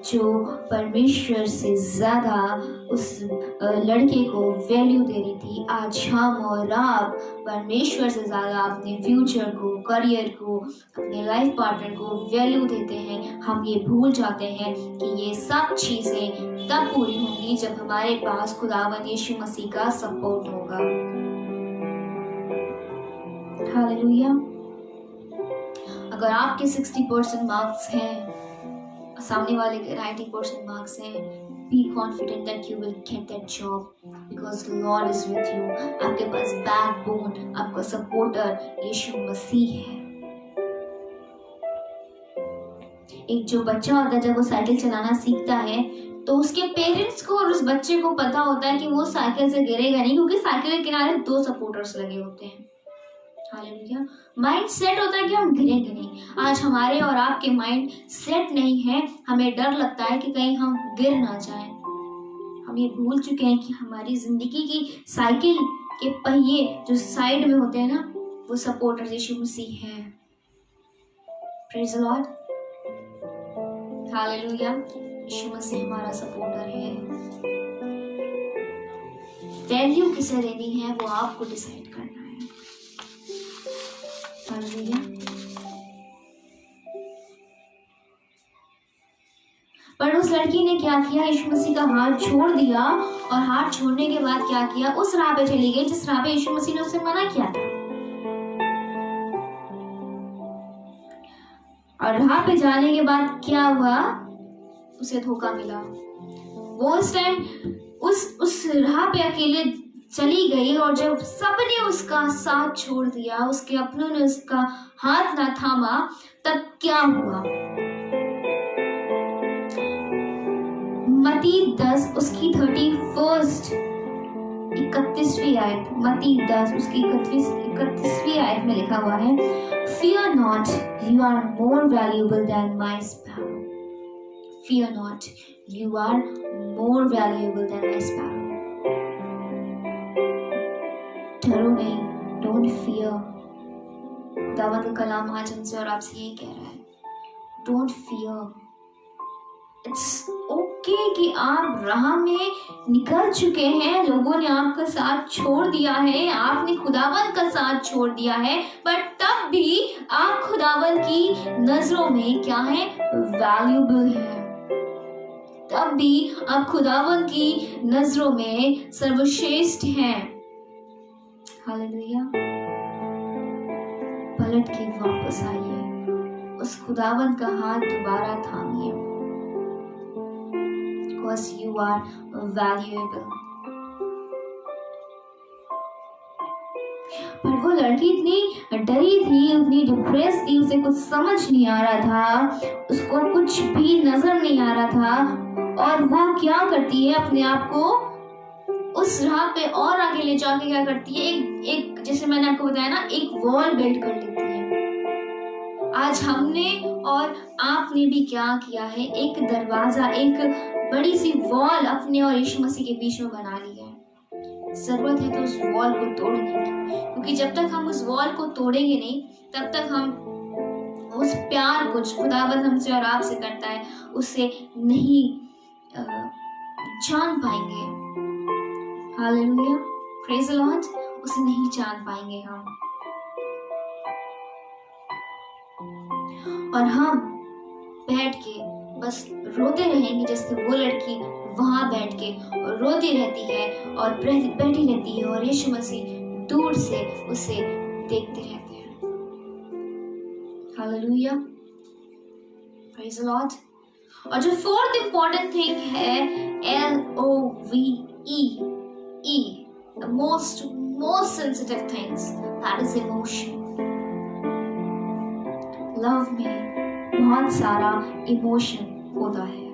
जो परमेश्वर से ज्यादा उस लड़के को वैल्यू दे रही थी, आज हम और आप परमेश्वर से ज्यादा अपने फ्यूचर को, करियर को, अपने लाइफ पार्टनर को वैल्यू देते हैं। हम ये भूल जाते हैं कि ये सब चीजें तब पूरी होंगी जब हमारे पास खुदावंद यीशु मसीह का सपोर्ट होगा। हालेलुया। अगर आपके 60% मार्क्स हैं, सामने वाले के 90% मार्क्स हैं, be confident that you will get that job because Lord is with you. आपके पास बैकबोन, आपका सपोर्टर यीशु मसीह है। एक जो बच्चा होता है जब वो साइकिल चलाना सीखता है तो उसके पेरेंट्स को और उस बच्चे को पता होता है कि वो साइकिल से गिरेगा नहीं, क्योंकि साइकिल के किनारे 2 सपोर्टर्स लगे होते हैं। हालेलुया। माइंड सेट होता है कि हम गिरेंगे नहीं। आज हमारे और आपके माइंड सेट नहीं है, हमें डर लगता है कि कहीं हम गिर ना जाएं। हम ये भूल चुके हैं कि हमारी जिंदगी की साइकिल के पहिए जो साइड में होते हैं ना, वो सपोर्टर यीशु मसीह है। Praise the Lord. हालेलुया। यीशु मसीह हमारा सपोर्टर है। वैल्यू किसे देनी है वो आपको डिसाइड करना है। हालेलुया। पर उस लड़की ने क्या किया? यीशु मसीह का हाथ छोड़ दिया और हाथ छोड़ने के बाद क्या किया? उस राह पे चली गई जिस राह पे यीशु मसीह ने उससे मना किया था। और राह पे जाने के बाद क्या हुआ? उसे धोखा मिला। वो उस टाइम उस राह पे अकेले चली गई और जब सबने उसका साथ छोड़ दिया, उसके अपनों ने उसका हाथ ना थामा, तब क्या हुआ? मत्ती 10 उसकी 31वीं आयत, मत्ती 10 उसकी 31वीं आयत में लिखा हुआ है, Fear not, you are more valuable than my sparrow. Fear not, you are more valuable than my sparrow. डरो नहीं, डोंट फियर। खुदावंद का कलाम आज हमसे और आपसे यही कह रहा है, डोंट फियर। इट्स ओके कि आप राह में निकल चुके हैं, लोगों ने आपका साथ छोड़ दिया है, आपने खुदावंद का साथ छोड़ दिया है, बट तब भी आप खुदावंद की नजरों में क्या है? वैल्यूबल है। तब भी आप खुदावंद की नजरों में सर्वश्रेष्ठ हैं। हालेलुया। पलट के वापस आइए, उस खुदावंद का हाथ दोबारा थामिए, because you are valuable. पर वो लड़की इतनी डरी थी, उतनी डिप्रेस थी, उसे कुछ समझ नहीं आ रहा था, उसको कुछ भी नजर नहीं आ रहा था, और वो क्या करती है? अपने आप को उस राह पे और आगे ले जाके क्या करती है? एक जैसे मैंने आपको बताया ना, एक वॉल बिल्ड कर लेती है। आज हमने और आपने भी क्या किया है? एक दरवाजा, एक बड़ी सी वॉल अपने और यीशु मसीह के बीच में बना ली है। जरूरत है तो उस वॉल को तोड़ने की, क्योंकि जब तक हम उस वॉल को तोड़ेंगे नहीं, तब तक हम उस प्यार को खुदावंद हमसे और आपसे करता है, उससे नहीं जान पाएंगे। Hallelujah, praise the Lord. उसे नहीं जान पाएंगे हम, और हम बैठ के बस रोते रहेंगे, जैसे वो लड़की वहां बैठ के रोती रहती है और बैठी रहती है, और यीशु मसीह दूर से उसे देखते रहते हैं। Hallelujah, praise the Lord. और जो फोर्थ इंपॉर्टेंट थिंग है LOVE, the most sensitive things, that is emotion. Love में बहुत सारा इमोशन होता है.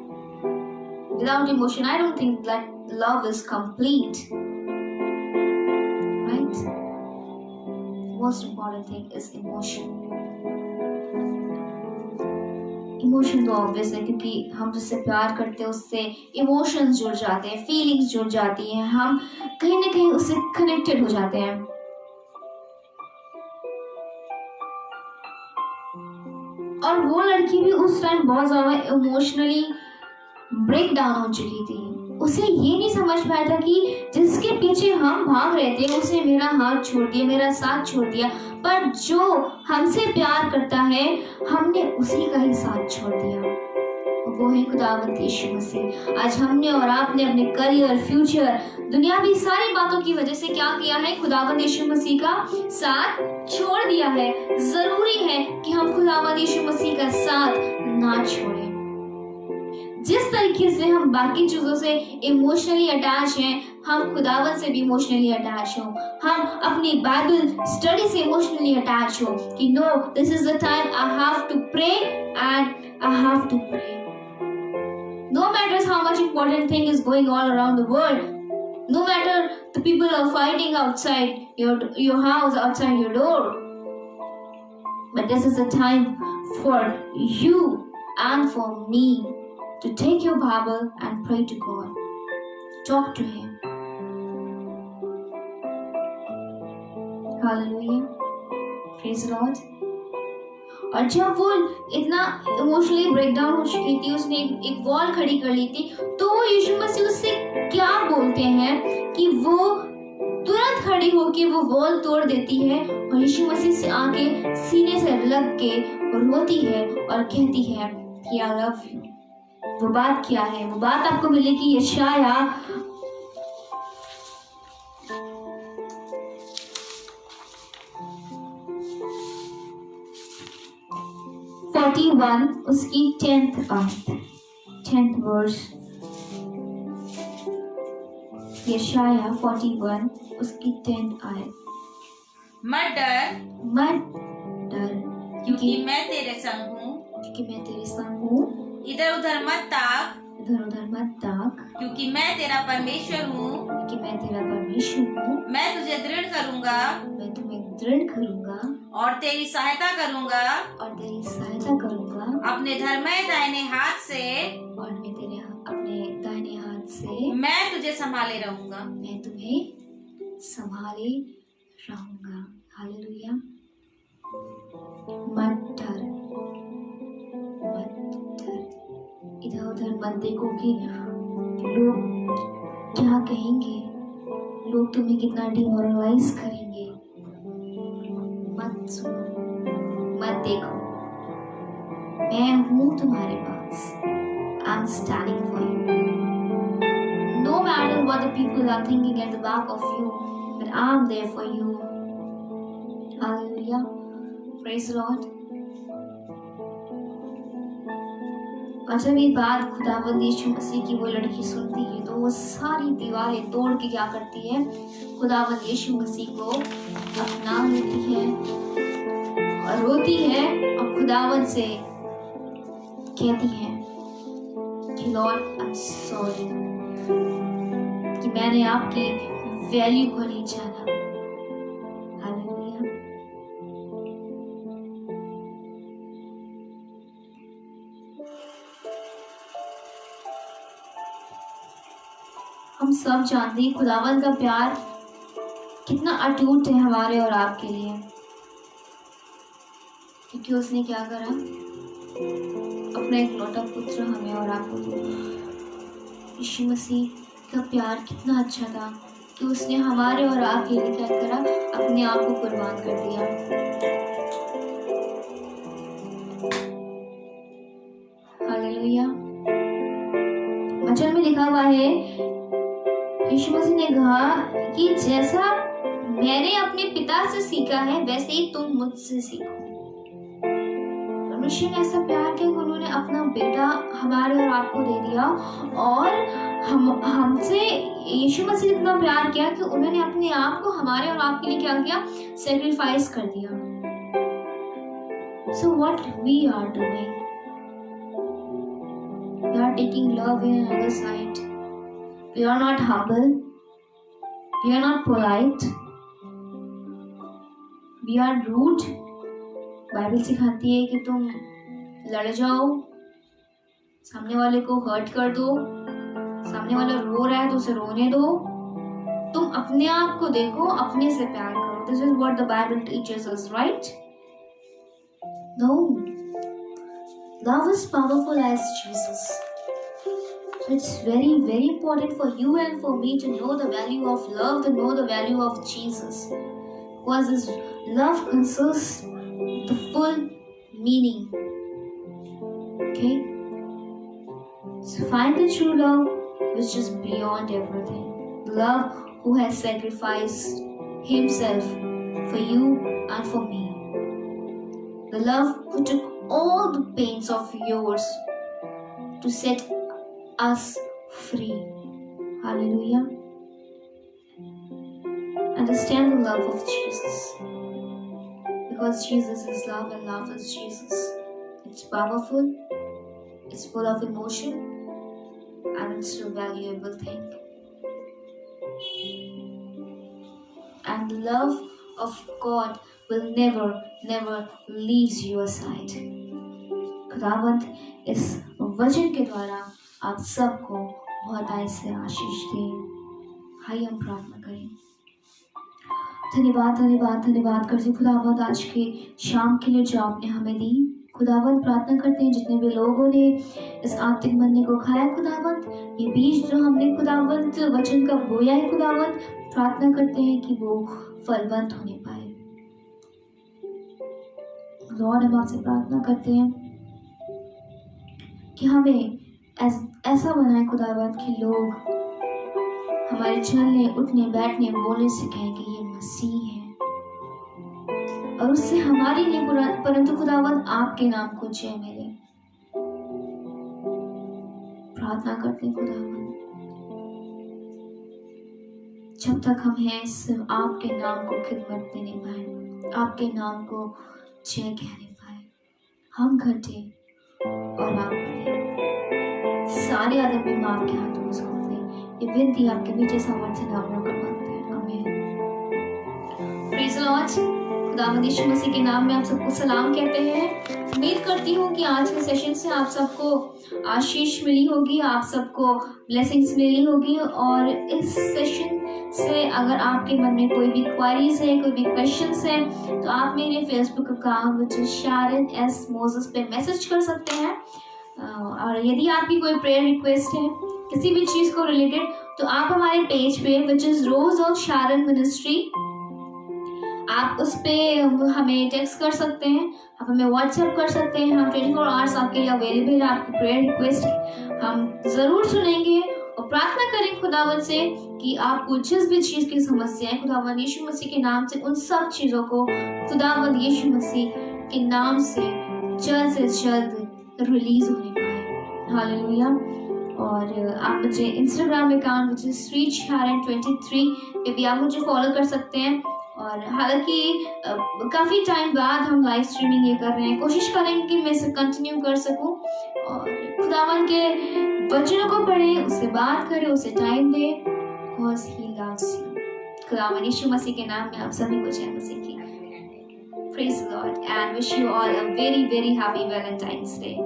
Without emotion, I don't think that love is complete. Right? Most important thing is emotion. Emotion तो ऑब्वियस है, क्योंकि हम जिससे प्यार करते हैं उससे इमोशंस जुड़ जाते हैं, फीलिंग्स जुड़ जाती हैं, हम कहीं ना कहीं उससे कनेक्टेड हो जाते हैं. और वो लड़की भी उस टाइम बहुत ज्यादा इमोशनली ब्रेक डाउन हो चुकी थी. उसे ये नहीं समझ पाया था कि जिसके पीछे हम भाग रहे थे उसने मेरा हाथ छोड़ दिया, मेरा साथ छोड़ दिया, पर जो हमसे प्यार करता है हमने उसी का ही साथ छोड़ दिया. वो है खुदावंद यीशु मसीह. आज हमने और आपने अपने करियर, फ्यूचर, दुनियावी सारी बातों की वजह से क्या किया है? खुदावंद यीशु मसीह का साथ छोड़ दिया है. जरूरी है कि हम खुदावंद यीशु मसीह का साथ ना छोड़ें. जिस तरीके से हम बाकी चीजों से इमोशनली अटैच हैं, हम खुदावंद से भी इमोशनली अटैच हो. हम अपनी बाइबल स्टडी से इमोशनली अटैच हो कि no, this is the time I have to pray and I have to pray. No matter how much important thing is going all around the world, no matter the people are fighting outside your house, outside your door, but this is a time for you and for me to take your Bible and pray to God. Talk to Him. Hallelujah. Praise the Lord. और जब वो इतना इमोशनली ब्रेकडाउन हो चुकी थी, उसने एक वॉल खड़ी कर ली थी, तो यीशु मसीह उससे क्या बोलते हैं कि वो तुरंत खड़ी होके वो वॉल तोड़ देती है और यीशु मसीह से आके सीने से लग के रोती है और कहती है कि आई लव यू. वो बात क्या है? वो बात आपको मिलेगी यशाया 41 उसकी 10th आयत, 10th वर्स. यशाया 41 उसकी 10th आयत. मत डर क्योंकि मैं तेरे संग हूँ. इधर उधर मत ताक क्योंकि मैं तेरा परमेश्वर हूँ. मैं तुझे दृढ़ करूँगा और तेरी सहायता करूँगा. अपने धर्ममय दाहिने हाथ से मैं तुझे संभाले रहूँगा. हालेलुया. मत डर. इधर उधर मत देखो कि लोग क्या कहेंगे, लोग तुम्हें कितना डिमोरलाइज करेंगे. मत सुनो, मत देखो. मैं हूँ तुम्हारे पास. I'm standing for you. No matter what the people are thinking at the back of you, but I'm there for you. Hallelujah. Praise the Lord. और जब ये बात खुदावंद यीशु मसीह की वो लड़की सुनती है तो वो सारी दीवारें तोड़ के क्या करती है? खुदावंद यीशु मसीह को अपना लेती है और रोती है और खुदावंद से कहती है कि लॉर्ड आई एम सॉरी कि मैंने आपकी वैल्यू को नहीं जाना. हालेलुया. हम सब जानते हैं खुदावंद का प्यार कितना अटूट है हमारे और आपके लिए, क्योंकि उसने क्या करा? अपना एक लौटा पुत्र हमें और आपको दिया. यीशु मसीह का प्यार कितना अच्छा था कि उसने हमारे और आपके लिए क्या करा? अपने आप को कुर्बान कर दिया. हालेलुया. वचन में लिखा हुआ है, यीशु मसीह ने कहा कि जैसा मैंने अपने पिता से सीखा है वैसे ही तुम मुझसे सीखो. मनुष्य ने ऐसा प्यार किया कि उन्होंने अपना बेटा हमारे और आपको दे दिया, और हमसे यीशु मसीह ने इतना प्यार किया कि उन्होंने अपने आप को हमारे और आपके लिए क्या किया, सेक्रीफाइस कर दिया। So what we are doing? We are taking love in another side. We are not humble. We are not polite. We are rude. Bible सिखाती है कि तुम लड़ जाओ, सामने वाले को हर्ट कर दो, सामने वाला रो रहा है तो उसे रोने दो, तुम अपने आप को देखो, अपने से प्यार करो। This is what the Bible teaches us, right? No. Love is powerful as Jesus. So it's very, very important for you and for me to know the value of love, to know the value of Jesus. Because this love consists the full meaning. Okay? So find the true love which is beyond everything. The love who has sacrificed himself for you and for me. The love who took all the pains of yours to set us free. Hallelujah. Understand the love of Jesus. Because Jesus is love and love is Jesus. It's powerful, it's full of emotion, and it's a valuable thing. And the love of God will never, never leaves you aside. खुदावंत इस वचन के द्वारा आप सबको बहुत आय से आशीष दें। आइए हम प्रार्थना करें। धन्यवाद धन्यवाद धन्यवाद करते खुदावंत आज के शाम के लिए जो आपने हमें दी। खुदावंत प्रार्थना करते हैं जितने भी लोगों ने इस आत्मिक मन्ने को खाया, खुदावंत ये बीज जो हमने खुदावंत वचन का बोया है, खुदावंत प्रार्थना करते हैं कि वो फलवंत होने पाए। लॉर्ड हम आपसे प्रार्थना करते हैं कि हमें ऐसा बनाए खुदावंत कि लोग हमारे चलने उठने बैठने बोलने से कहें कि ये मसीह है, और उससे हमारी नहीं परंतु खुदावंत आपके नाम को जय मिले। प्रार्थना करते हैं खुदावंत जब तक हम हैं सिर्फ आपके नाम को खिदमत देने पाए, आपके नाम को जय कहने पाए। हम घटे और आप बढ़े, सारे आदम भी माँ के हाथों में सौंप दें। ये विनती आपके बेटे सामर्थ्य नाम में होकर मांगते हैं, आमीन। Praise the Lord. खुदावंद यीशु मसीह के नाम में आप सबको सलाम कहते हैं। उम्मीद करती हूँ कि आज के सेशन से आप सबको आशीष मिली होगी, आप सबको ब्लेसिंग्स मिली होगी। और इस सेशन से अगर आपके मन में कोई भी क्वारीज है, कोई भी क्वेश्चंस है, तो आप मेरे Facebook account which is Sharon S Moses पे मैसेज कर सकते हैं। और यदि आपकी कोई प्रेयर रिक्वेस्ट है किसी भी चीज़ को रिलेटेड, तो आप हमारे पेज पे which is rose of Sharon ministry, आप उस पे हमें टेक्स्ट कर सकते हैं, आप हमें व्हाट्सएप कर सकते हैं। हम 24 आवर्स आपके लिए अवेलेबल है। आपकी प्रेयर रिक्वेस्ट हम ज़रूर सुनेंगे और प्रार्थना करें खुदावंद से कि आपको जिस भी चीज़ की समस्या है, खुदावंद यीशु मसीह के नाम से उन सब चीज़ों को खुदावंद यीशु मसीह के नाम से जल्द रिलीज होने पाए। हालेलुया। और आप मुझे Instagram account which is sweet Sharon 23 पे भी आप मुझे फॉलो कर सकते हैं। और हालांकि काफ़ी टाइम बाद हम लाइव स्ट्रीमिंग ये कर रहे हैं, कोशिश करेंगे कि मैं इसे कंटिन्यू कर सकूं और खुदावन के वचनों को पढ़ें, उससे बात करें, उसे टाइम दें, बिकॉज़ ही लव्स यू। खुदावन यीशु मसीह के नाम में आप सभी को जय मसीह की। Praise God and wish you all a very, very happy Valentine's Day.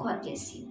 God bless you.